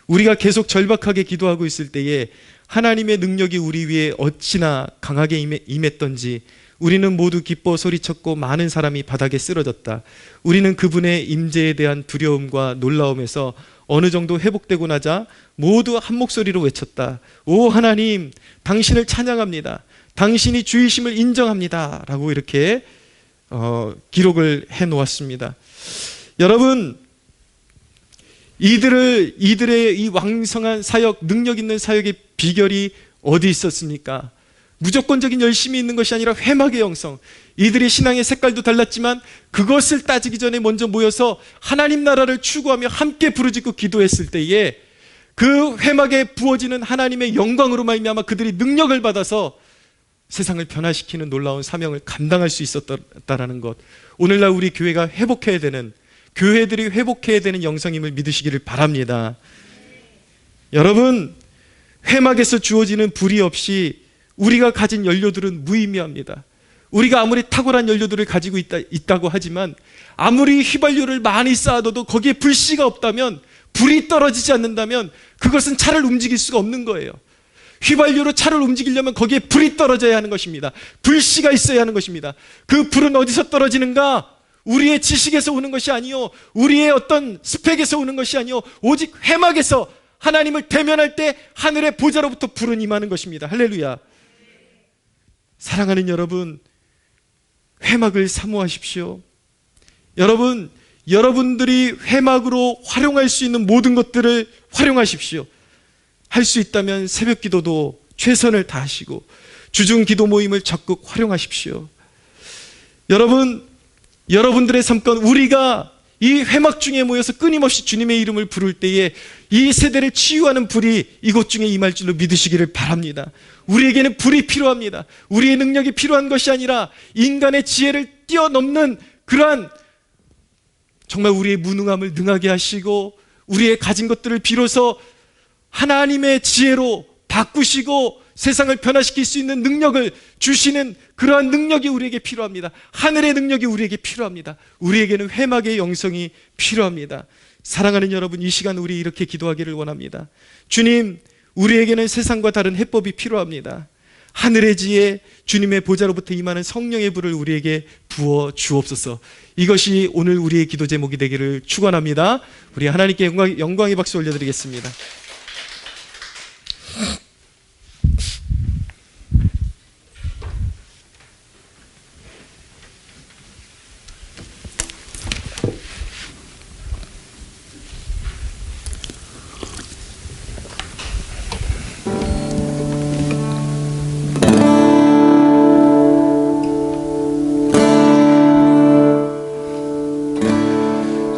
Speaker 2: 우리가 계속 절박하게 기도하고 있을 때에 하나님의 능력이 우리 위에 어찌나 강하게 임했던지 우리는 모두 기뻐 소리쳤고 많은 사람이 바닥에 쓰러졌다. 우리는 그분의 임재에 대한 두려움과 놀라움에서 어느 정도 회복되고 나자 모두 한 목소리로 외쳤다. 오 하나님, 당신을 찬양합니다. 당신이 주이심을 인정합니다. 라고 이렇게 기록을 해 놓았습니다. 여러분, 이들의 이 왕성한 사역, 능력 있는 사역의 비결이 어디 있었습니까? 무조건적인 열심이 있는 것이 아니라 회막의 영성. 이들의 신앙의 색깔도 달랐지만 그것을 따지기 전에 먼저 모여서 하나님 나라를 추구하며 함께 부르짖고 기도했을 때에 그 회막에 부어지는 하나님의 영광으로 말미암아 그들이 능력을 받아서 세상을 변화시키는 놀라운 사명을 감당할 수 있었다라는 것. 오늘날 우리 교회가 회복해야 되는, 교회들이 회복해야 되는 영성임을 믿으시기를 바랍니다. 여러분, 회막에서 주어지는 불이 없이 우리가 가진 연료들은 무의미합니다. 우리가 아무리 탁월한 연료들을 가지고 있다고 하지만 아무리 휘발유를 많이 쌓아둬도 거기에 불씨가 없다면, 불이 떨어지지 않는다면 그것은 차를 움직일 수가 없는 거예요. 휘발유로 차를 움직이려면 거기에 불이 떨어져야 하는 것입니다. 불씨가 있어야 하는 것입니다. 그 불은 어디서 떨어지는가? 우리의 지식에서 오는 것이 아니요, 우리의 어떤 스펙에서 오는 것이 아니요, 오직 회막에서 하나님을 대면할 때 하늘의 보좌로부터 불은 임하는 것입니다. 할렐루야. 사랑하는 여러분, 회막을 사모하십시오. 여러분, 여러분들이 회막으로 활용할 수 있는 모든 것들을 활용하십시오. 할 수 있다면 새벽 기도도 최선을 다하시고 주중 기도 모임을 적극 활용하십시오. 여러분, 여러분들의 삶건 우리가 이 회막 중에 모여서 끊임없이 주님의 이름을 부를 때에 이 세대를 치유하는 불이 이곳 중에 임할 줄로 믿으시기를 바랍니다. 우리에게는 불이 필요합니다. 우리의 능력이 필요한 것이 아니라 인간의 지혜를 뛰어넘는 그러한, 정말 우리의 무능함을 능하게 하시고 우리의 가진 것들을 비로소 하나님의 지혜로 바꾸시고 세상을 변화시킬 수 있는 능력을 주시는 그러한 능력이 우리에게 필요합니다. 하늘의 능력이 우리에게 필요합니다. 우리에게는 회막의 영성이 필요합니다. 사랑하는 여러분, 이 시간 우리 이렇게 기도하기를 원합니다. 주님, 우리에게는 세상과 다른 해법이 필요합니다. 하늘의 지혜, 주님의 보좌로부터 임하는 성령의 불을 우리에게 부어 주옵소서. 이것이 오늘 우리의 기도 제목이 되기를 축원합니다. 우리 하나님께 영광의 박수 올려드리겠습니다.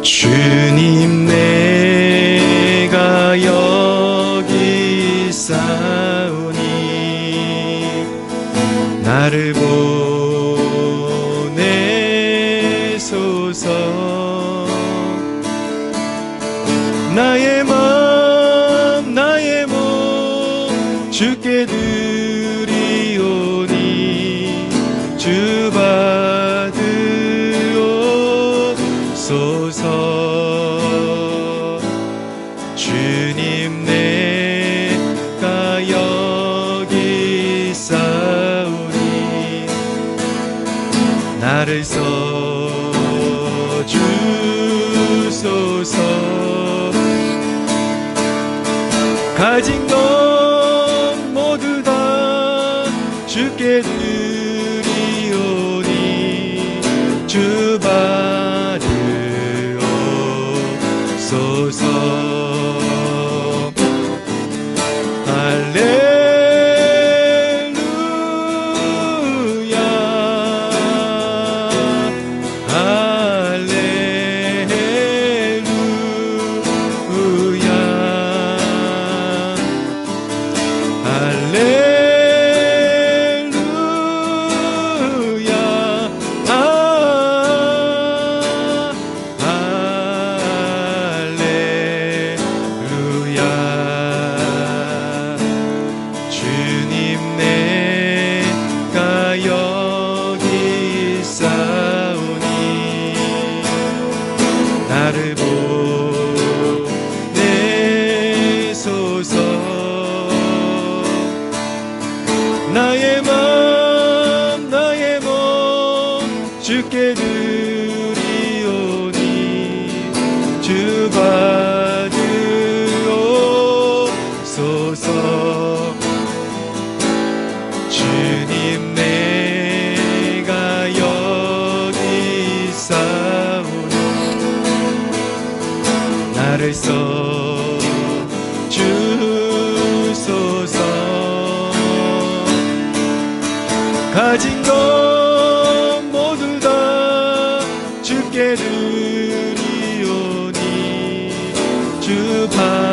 Speaker 2: 주님 내가 여기 있사오니 나를 보내소서. 나의 맘 나의 몸 주께 드리오니 주 받으옵소서. 주님 내가 여기 있사오니 나를 써주소서. 가진 것 모두 다 주께 드리오니 주 받으옵소서. 나의 맘 나의 몸 주께 드리오니 주 받으옵소서. 주님 내가 여기 있사오니 나를 써주소서. 가진 것 모두 다 주께 드리오니 주 받으옵소서.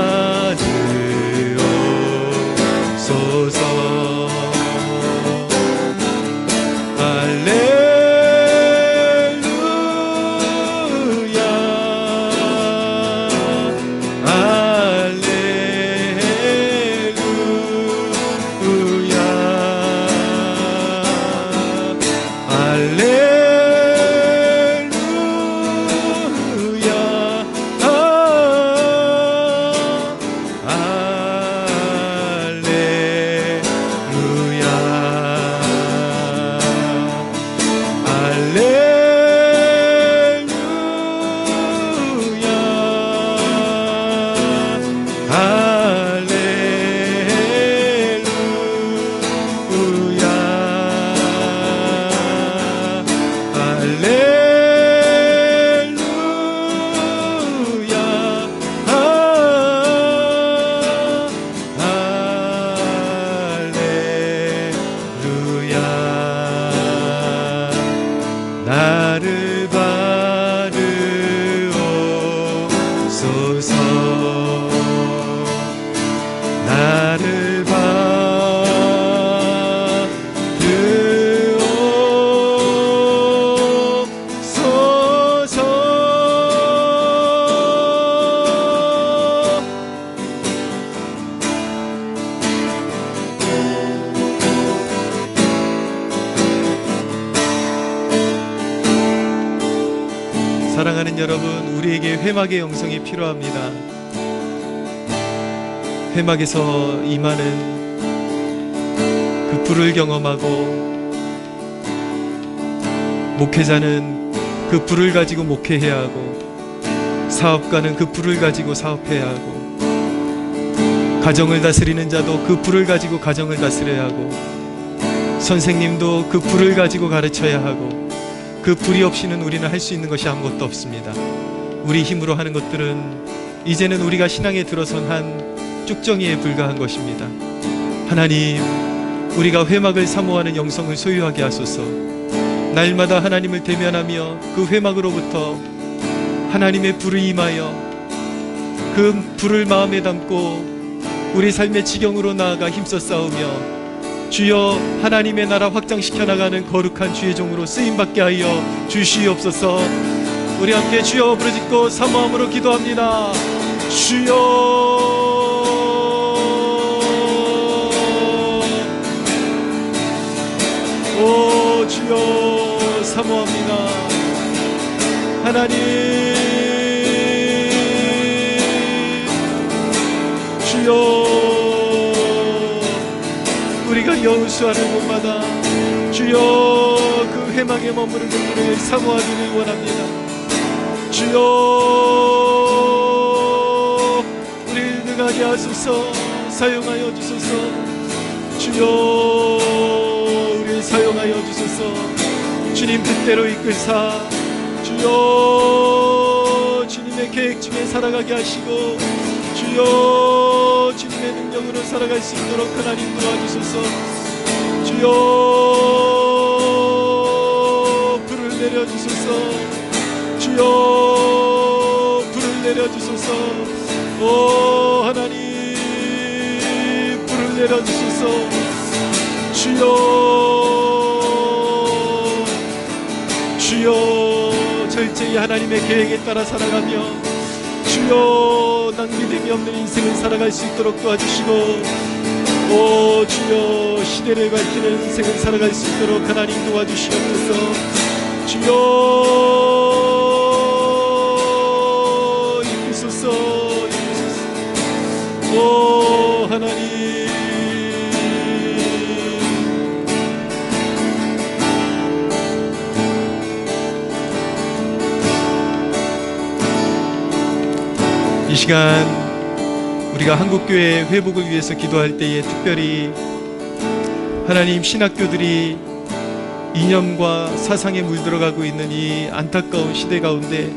Speaker 2: 나를 받으옵소서. 나를 사랑하는 여러분, 우리에게 회막의 영성이 필요합니다. 회막에서 임하는 그 그 불을 경험하고, 목회자는 그 불을 가지고 목회해야 하고, 사업가는 그 불을 가지고 사업해야 하고, 가정을 다스리는 자도 그 불을 가지고 가정을 다스려야 하고, 선생님도 그 불을 가지고 가르쳐야 하고, 그 불이 없이는 우리는 할 수 있는 것이 아무것도 없습니다. 우리 힘으로 하는 것들은 이제는 우리가 신앙에 들어선 한 쭉정이에 불과한 것입니다. 하나님, 우리가 회막을 사모하는 영성을 소유하게 하소서. 날마다 하나님을 대면하며 그 회막으로부터 하나님의 불을 임하여 그 불을 마음에 담고 우리 삶의 지경으로 나아가 힘써 싸우며 주여 하나님의 나라 확장시켜 나가는 거룩한 주의 종으로 쓰임받게 하여 주시옵소서. 우리 함께 주여 부르짖고 사모함으로 기도합니다. 주여, 오 주여 사모합니다. 하나님, 주여, 우리가 여호수아는 곳마다 주여 그 회막에 머무르는 분을 사모하기를 원합니다. 주여, 우리를 능하게 하소서. 사용하여 주소서. 주여, 우리를 사용하여 주소서. 주님 뜻대로 이끌사 주여 주님의 계획 중에 살아가게 하시고, 주여 주님의 능력으로 살아갈 수 있도록 하나님 도와주소서. 주여 불을 내려주소서. 주여 불을 내려주소서. 오 하나님, 불을 내려주소서. 주여 철저히 하나님의 계획에 따라 살아가며 주여 낭비됨이 없는 인생을 살아갈 수 있도록 도와주시고, 오 주여 시대를 밝히는 인생을 살아갈 수 있도록 하나님 도와주시옵소서. 주여 이끄소서. 오 하나님, 이 시간 우리가 한국교회 회복을 위해서 기도할 때에 특별히 하나님, 신학교들이 이념과 사상에 물들어가고 있는 이 안타까운 시대 가운데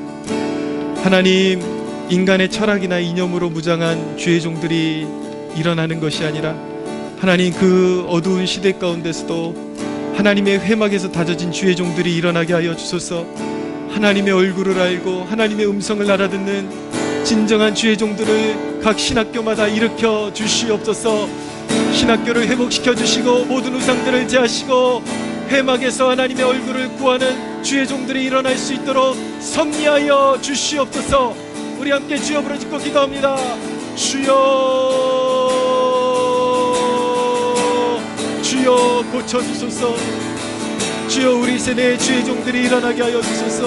Speaker 2: 하나님, 인간의 철학이나 이념으로 무장한 주의 종들이 일어나는 것이 아니라 하나님, 그 어두운 시대 가운데서도 하나님의 회막에서 다져진 주의 종들이 일어나게 하여 주소서. 하나님의 얼굴을 알고 하나님의 음성을 알아듣는 진정한 주의 종들을 각 신학교마다 일으켜 주시옵소서. 신학교를 회복시켜 주시고 모든 우상들을 제하시고 회막에서 하나님의 얼굴을 구하는 주의 종들이 일어날 수 있도록 섭리하여 주시옵소서. 우리 함께 주여 부르짖고 기도합니다. 주여 고쳐주소서. 주여 우리 세대의 주의 종들이 일어나게 하여 주소서.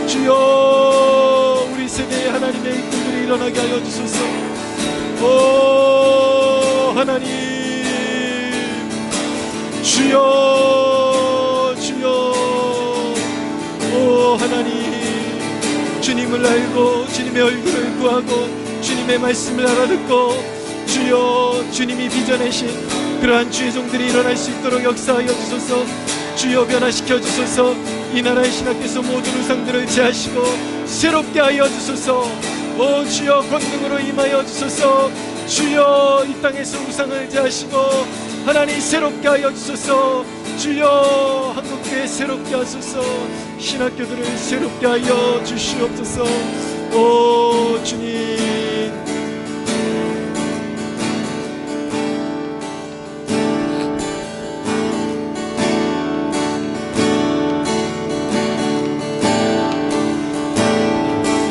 Speaker 2: 주여 우리 세대의 하나님의 일꾼들이 일어나게 하여 주소서. 오 하나님, 주여 오 하나님, 주님을 알고 주님의 얼굴을 구하고 주님의 말씀을 알아듣고 주여 주님이 빚어내신 그러한 주의 종들이 일어날 수 있도록 역사하여 주소서. 주여 변화시켜 주소서. 이 나라의 신학교에서 모든 우상들을 제하시고 새롭게 하여 주소서. 오 주여 권능으로 임하여 주소서. 주여 이 땅에서 우상을 제하시고 하나님 새롭게 하여 주소서. 주여 한국교회 새롭게 하소서. 신학교들을 새롭게 하여 주시옵소서. 오 주님,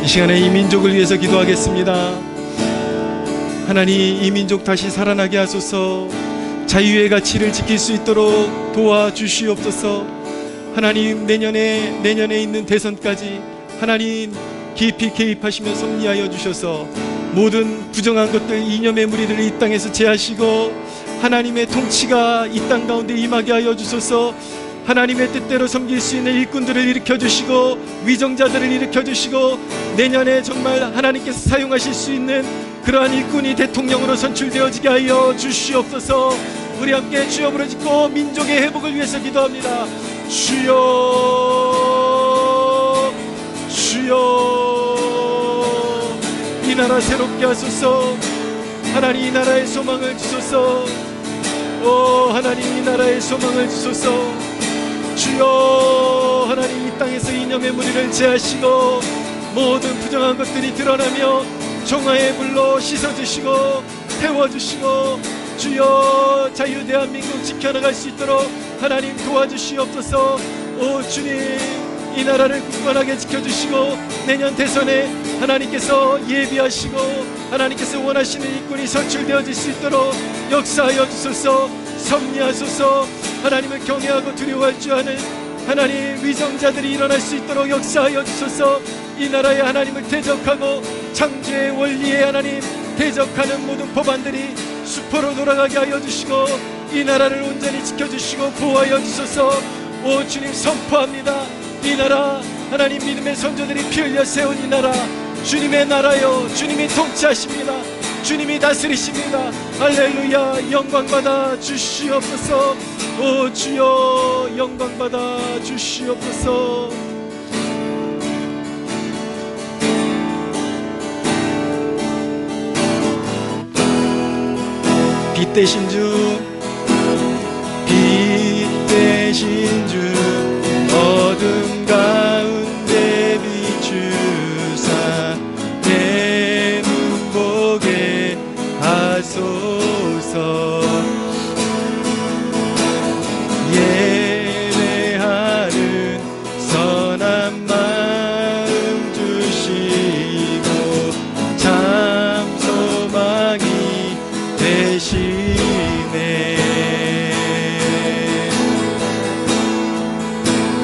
Speaker 2: 이 시간에 이 민족을 위해서 기도하겠습니다. 하나님, 이 민족 다시 살아나게 하소서. 자유의 가치를 지킬 수 있도록 도와주시옵소서. 하나님, 내년에 있는 대선까지 하나님 깊이 개입하시며 섭리하여 주셔서 모든 부정한 것들, 이념의 무리들을 이 땅에서 제하시고 하나님의 통치가 이 땅 가운데 임하게 하여 주소서. 하나님의 뜻대로 섬길 수 있는 일꾼들을 일으켜 주시고 위정자들을 일으켜 주시고 내년에 정말 하나님께서 사용하실 수 있는 그러한 일꾼이 대통령으로 선출되어지게 하여 주시옵소서. 우리 함께 주여 부르짖고 민족의 회복을 위해서 기도합니다. 주여, 주여, 이 나라 새롭게 하소서. 하나님 이 나라의 소망을 주소서. 오 하나님 이 나라의 소망을 주소서. 주여, 하나님 이 땅에서 이념의 무리를 제하시고 모든 부정한 것들이 드러나며 종아의 불로 씻어주시고 태워주시고 주여, 자유 대한민국 지켜나갈 수 있도록 하나님 도와주시옵소서. 오 주님, 이 나라를 굳건하게 지켜주시고 내년 대선에 하나님께서 예비하시고 하나님께서 원하시는 일꾼이 선출되어질 수 있도록 역사하여 주소서. 섭리하소서. 하나님을 경외하고 두려워할 줄 아는 하나님 위정자들이 일어날 수 있도록 역사하여 주소서. 이 나라의 하나님을 대적하고 창조의 원리에 하나님 대적하는 모든 법안들이 수포로 돌아가게 하여 주시고 이 나라를 온전히 지켜주시고 보호하여 주소서. 오 주님, 선포합니다. 이 나라 하나님 믿음의 선조들이 피 흘려 세운 이 나라 주님의 나라요, 주님이 통치하십니다. 주님이 다스리십니다. 할렐루야, 영광받아 주시옵소서. 오 주여, 영광받아 주시옵소서. 빛 대신 주, 빛 대신 주, 어둠 가운데 비추사 내 눈 보게 하소서. 예배하는 선한 마음 주시고 참 소망이 되시네.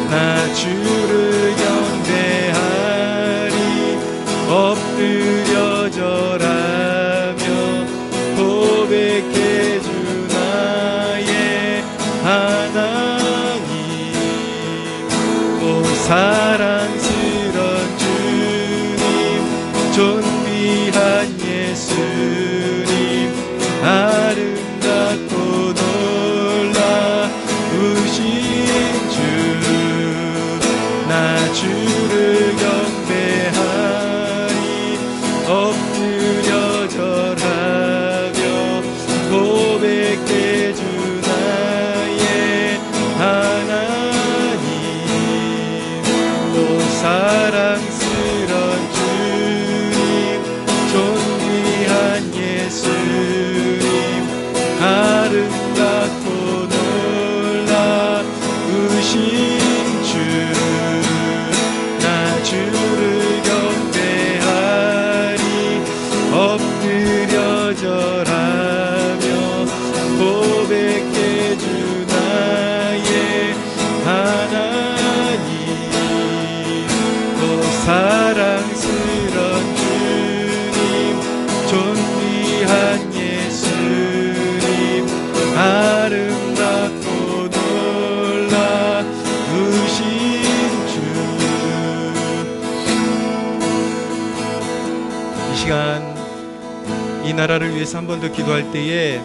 Speaker 2: 나 주를 경배하리 엎드려 절하며 고백해 주 나의 하나님. 오 사랑스런 주님, 존귀한 예수님, 아름답고 놀라우신 주, 나 주를 경배하리 엎드려 절하며 고백해 주 나의 하나님. 또 사랑스런 주님, 존귀한 예수님, 아름답고 놀라우신 주, 나 주를 경배하리 엎드려 절하며 고백해 주 나의 하나님. 또 사랑스런 주님, 존귀한 예수님, 아름답고 놀라우신 주. 이 시간 이 나라를 위해서 한 번 더 기도할 때에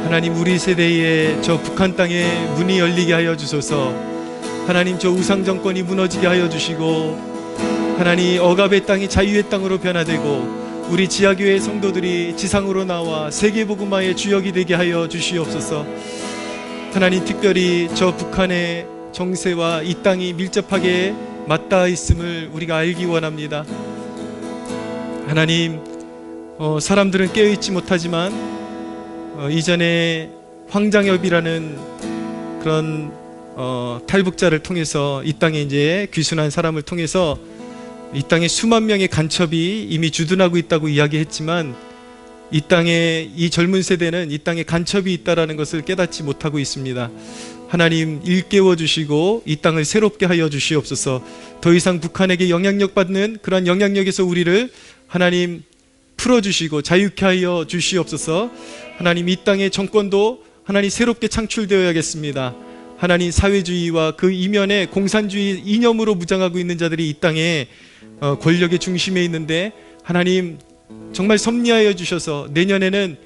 Speaker 2: 하나님, 우리 세대에 저 북한 땅에 문이 열리게 하여 주소서. 하나님, 저 우상 정권이 무너지게 하여 주시고 하나님, 억압의 땅이 자유의 땅으로 변화되고 우리 지하교회 성도들이 지상으로 나와 세계복음화의 주역이 되게 하여 주시옵소서. 하나님, 특별히 저 북한의 정세와 이 땅이 밀접하게 맞닿아 있음을 우리가 알기 원합니다. 하나님, 사람들은 깨어있지 못하지만 이전에 황장엽이라는 그런 탈북자를 통해서 이 땅에 이제 귀순한 사람을 통해서 이 땅에 수만 명의 간첩이 이미 주둔하고 있다고 이야기했지만 이 땅에 이 젊은 세대는 이 땅에 간첩이 있다라는 것을 깨닫지 못하고 있습니다. 하나님, 일깨워 주시고 이 땅을 새롭게 하여 주시옵소서. 더 이상 북한에게 영향력 받는 그러한 영향력에서 우리를 하나님 풀어주시고 자유케 하여 주시옵소서. 하나님, 이 땅의 정권도 하나님 새롭게 창출되어야겠습니다. 하나님, 사회주의와 그 이면에 공산주의 이념으로 무장하고 있는 자들이 이 땅에 권력의 중심에 있는데, 하나님 정말 섭리하여 주셔서 내년에는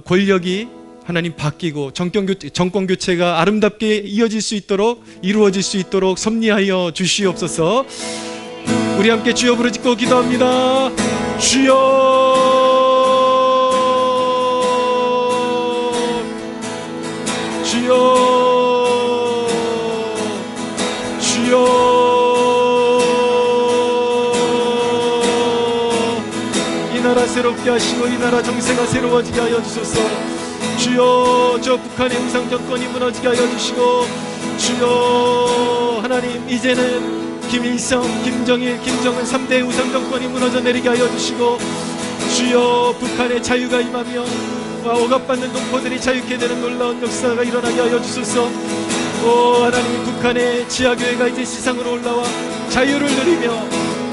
Speaker 2: 권력이 하나님 바뀌고 정권 교체가 아름답게 이어질 수 있도록, 이루어질 수 있도록 섭리하여 주시옵소서. 우리 함께 주여 부르짖고 기도합니다. 주여, 주여, 주여. 이 나라 새롭게 하시고 이 나라 정세가 새로워지게 하여 주소서. 주여, 저 북한의 우상 정권이 무너지게 하여 주시고, 주여 하나님, 이제는 김일성, 김정일, 김정은 3대 우상 정권이 무너져 내리게 하여 주시고, 주여 북한의 자유가 임하며 억압받는 동포들이 자유케 되는 놀라운 역사가 일어나게 하여 주소서. 오 하나님, 북한의 지하교회가 이제 시상으로 올라와 자유를 누리며,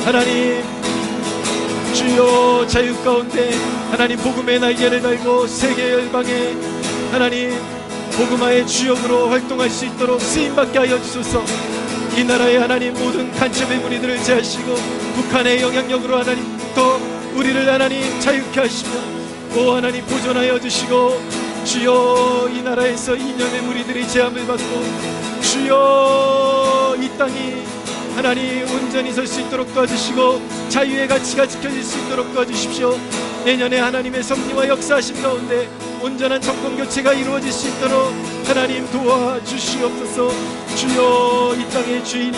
Speaker 2: 하나님 주여 자유 가운데 하나님 복음의 날개를 달고 세계 열방에 하나님 복음화의 주역으로 활동할 수 있도록 쓰임받게 하여 주소서. 이 나라의 하나님 모든 간첩의 무리들을 제하시고 북한의 영향력으로 하나님부터 우리를 하나님 자유케 하시며, 오 하나님 보존하여 주시고, 주여 이 나라에서 이념의 무리들이 제함을 받고, 주여 이 땅이 하나님 온전히 설 수 있도록 도와주시고 자유의 가치가 지켜질 수 있도록 도와주십시오. 내년에 하나님의 섭리와 역사하심 가운데 온전한 정권 교체가 이루어질 수 있도록 하나님 도와주시옵소서. 주여 이 땅의 주인이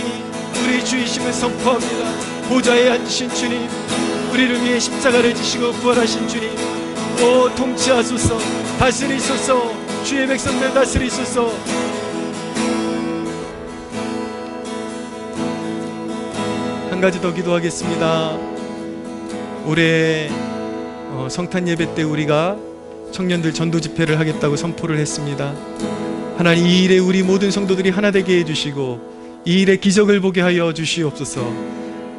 Speaker 2: 우리 주이심을 선포합니다. 보좌에 앉으신 주님, 우리를 위해 십자가를 지시고 부활하신 주님, 오 통치하소서, 다스리소서, 주의 백성들 다스리소서. 한 가지 더 기도하겠습니다. 올해 성탄 예배 때 우리가 청년들 전도 집회를 하겠다고 선포를 했습니다. 하나님, 이 일에 우리 모든 성도들이 하나 되게 해주시고 이 일에 기적을 보게 하여 주시옵소서.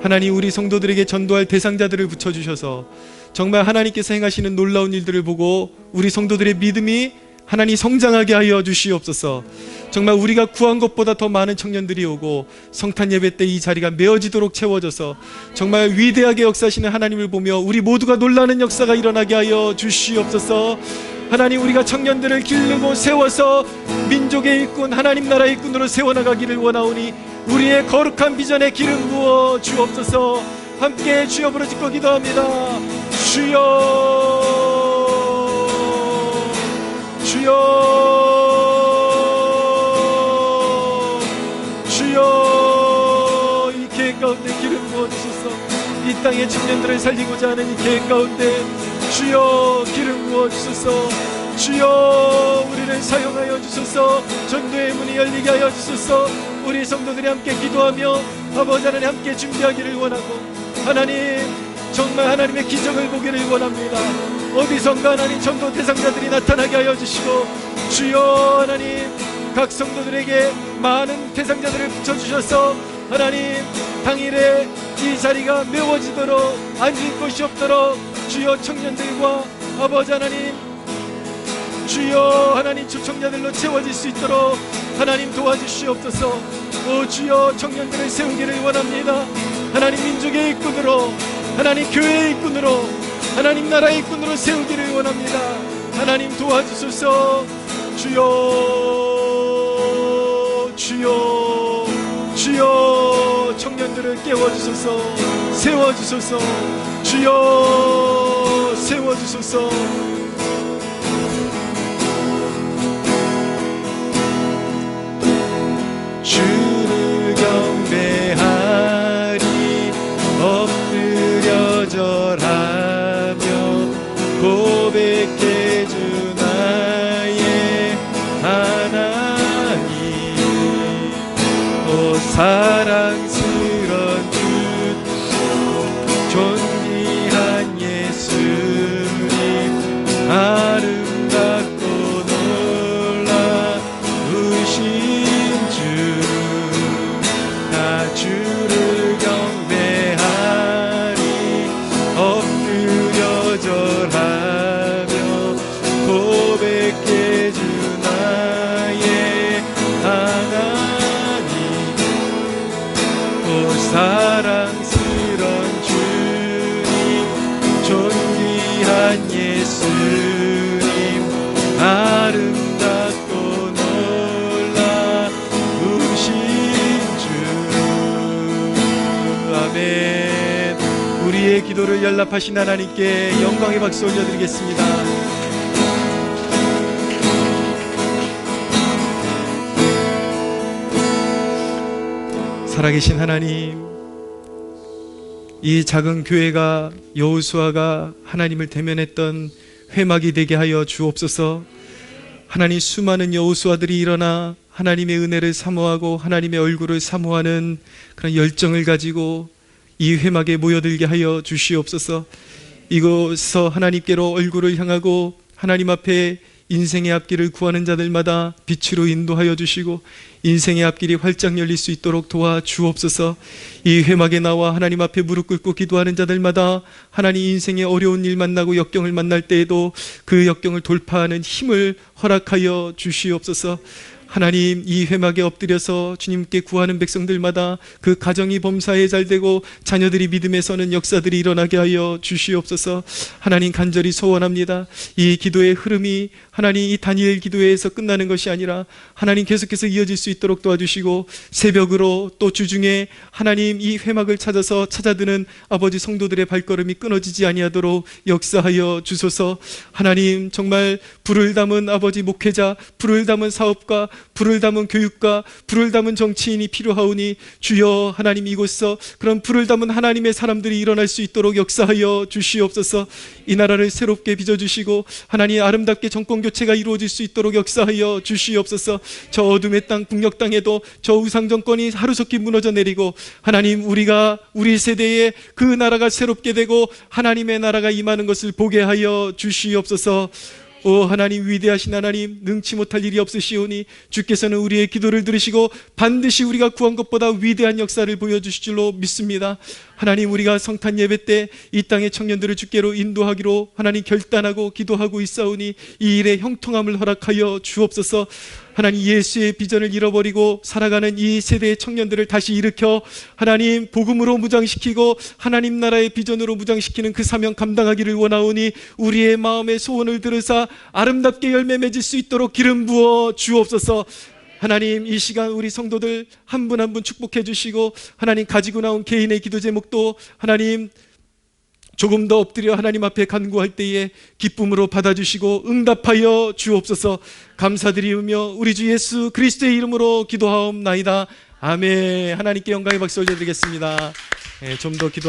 Speaker 2: 하나님, 우리 성도들에게 전도할 대상자들을 붙여주셔서 정말 하나님께서 행하시는 놀라운 일들을 보고 우리 성도들의 믿음이 하나님 성장하게 하여 주시옵소서. 정말 우리가 구한 것보다 더 많은 청년들이 오고 성탄 예배 때 이 자리가 메어지도록 채워져서 정말 위대하게 역사하시는 하나님을 보며 우리 모두가 놀라는 역사가 일어나게 하여 주시옵소서. 하나님, 우리가 청년들을 기르고 세워서 민족의 일꾼, 하나님 나라의 일꾼으로 세워나가기를 원하오니 우리의 거룩한 비전에 기름 부어 주옵소서. 함께 주여 부르짖고 기도합니다. 주여, 주여, 주여. 이 계획 가운데 기름 부어주소서. 이 땅의 청년들을 살리고자 하는 이 계획 가운데 주여 기름 부어주소서. 주여 우리를 사용하여 주소서. 전도의 문이 열리게 하여 주소서. 우리 성도들이 함께 기도하며 아버지 하나님 함께 준비하기를 원하고, 하나님 정말 하나님의 기적을 보기를 원합니다. 어디선가 하나님 전도 대상자들이 나타나게 하여 주시고, 주여 하나님 각 성도들에게 많은 대상자들을 붙여주셔서 하나님 당일에 이 자리가 메워지도록 앉을 곳이 없도록 주여 청년들과 아버지 하나님 주여 하나님 초청자들로 채워질 수 있도록 하나님 도와주시옵소서. 오 주여 청년들을 세우기를 원합니다. 하나님 민족의 일꾼으로, 하나님 교회의 일꾼으로, 하나님 나라의 일꾼으로 세우기를 원합니다. 하나님 도와주소서. 주여 주여 주여 청년들을 깨워주소서. 세워주소서. 주여 세워주소서. 주를 경배하리 엎드려 절하며 고백해 주 나의 하나님. 오 사랑스런 주 존귀한 예수님 아름답고 놀라우신 주 다 주를 경배하리 엎드려 절 예수님 아름답고 놀라우신 주. 아멘. 우리의 기도를 연락하신 하나님께 영광의 박수 올려드리겠습니다. 살아계신 하나님, 이 작은 교회가 여호수아가 하나님을 대면했던 회막이 되게 하여 주옵소서. 하나님, 수많은 여호수아들이 일어나 하나님의 은혜를 사모하고 하나님의 얼굴을 사모하는 그런 열정을 가지고 이 회막에 모여들게 하여 주시옵소서. 이곳에서 하나님께로 얼굴을 향하고 하나님 앞에 인생의 앞길을 구하는 자들마다 빛으로 인도하여 주시고 인생의 앞길이 활짝 열릴 수 있도록 도와 주옵소서. 이 회막에 나와 하나님 앞에 무릎 꿇고 기도하는 자들마다 하나님 인생의 어려운 일 만나고 역경을 만날 때에도 그 역경을 돌파하는 힘을 허락하여 주시옵소서. 하나님, 이 회막에 엎드려서 주님께 구하는 백성들마다 그 가정이 범사에 잘되고 자녀들이 믿음에 서는 역사들이 일어나게 하여 주시옵소서. 하나님, 간절히 소원합니다. 이 기도의 흐름이 하나님 이 다니엘 기도회에서 끝나는 것이 아니라 하나님 계속해서 이어질 수 있도록 도와주시고 새벽으로 또 주중에 하나님 이 회막을 찾아서 찾아드는 아버지 성도들의 발걸음이 끊어지지 아니하도록 역사하여 주소서. 하나님, 정말 불을 담은 아버지 목회자, 불을 담은 사업가, 불을 담은 교육가, 불을 담은 정치인이 필요하오니 주여 하나님, 이곳에서 그런 불을 담은 하나님의 사람들이 일어날 수 있도록 역사하여 주시옵소서. 이 나라를 새롭게 빚어주시고 하나님 아름답게 정권교체가 이루어질 수 있도록 역사하여 주시옵소서. 저 어둠의 땅 북녘 땅에도 저 우상 정권이 하루속히 무너져 내리고 하나님, 우리가 우리 세대에 그 나라가 새롭게 되고 하나님의 나라가 임하는 것을 보게 하여 주시옵소서. 오 하나님, 위대하신 하나님, 능치 못할 일이 없으시오니 주께서는 우리의 기도를 들으시고 반드시 우리가 구한 것보다 위대한 역사를 보여주실 줄로 믿습니다. 하나님, 우리가 성탄 예배 때 이 땅의 청년들을 주께로 인도하기로 하나님 결단하고 기도하고 있사오니 이 일에 형통함을 허락하여 주옵소서. 하나님, 예수의 비전을 잃어버리고 살아가는 이 세대의 청년들을 다시 일으켜 하나님 복음으로 무장시키고 하나님 나라의 비전으로 무장시키는 그 사명 감당하기를 원하오니 우리의 마음의 소원을 들으사 아름답게 열매 맺을 수 있도록 기름 부어 주옵소서. 하나님, 이 시간 우리 성도들 한 분 한 분 축복해 주시고 하나님 가지고 나온 개인의 기도 제목도 하나님 조금 더 엎드려 하나님 앞에 간구할 때에 기쁨으로 받아주시고 응답하여 주옵소서. 감사드리며 우리 주 예수 그리스도의 이름으로 기도하옵나이다. 아멘. 하나님께 영광의 박수 올려드리겠습니다. 좀 더 기도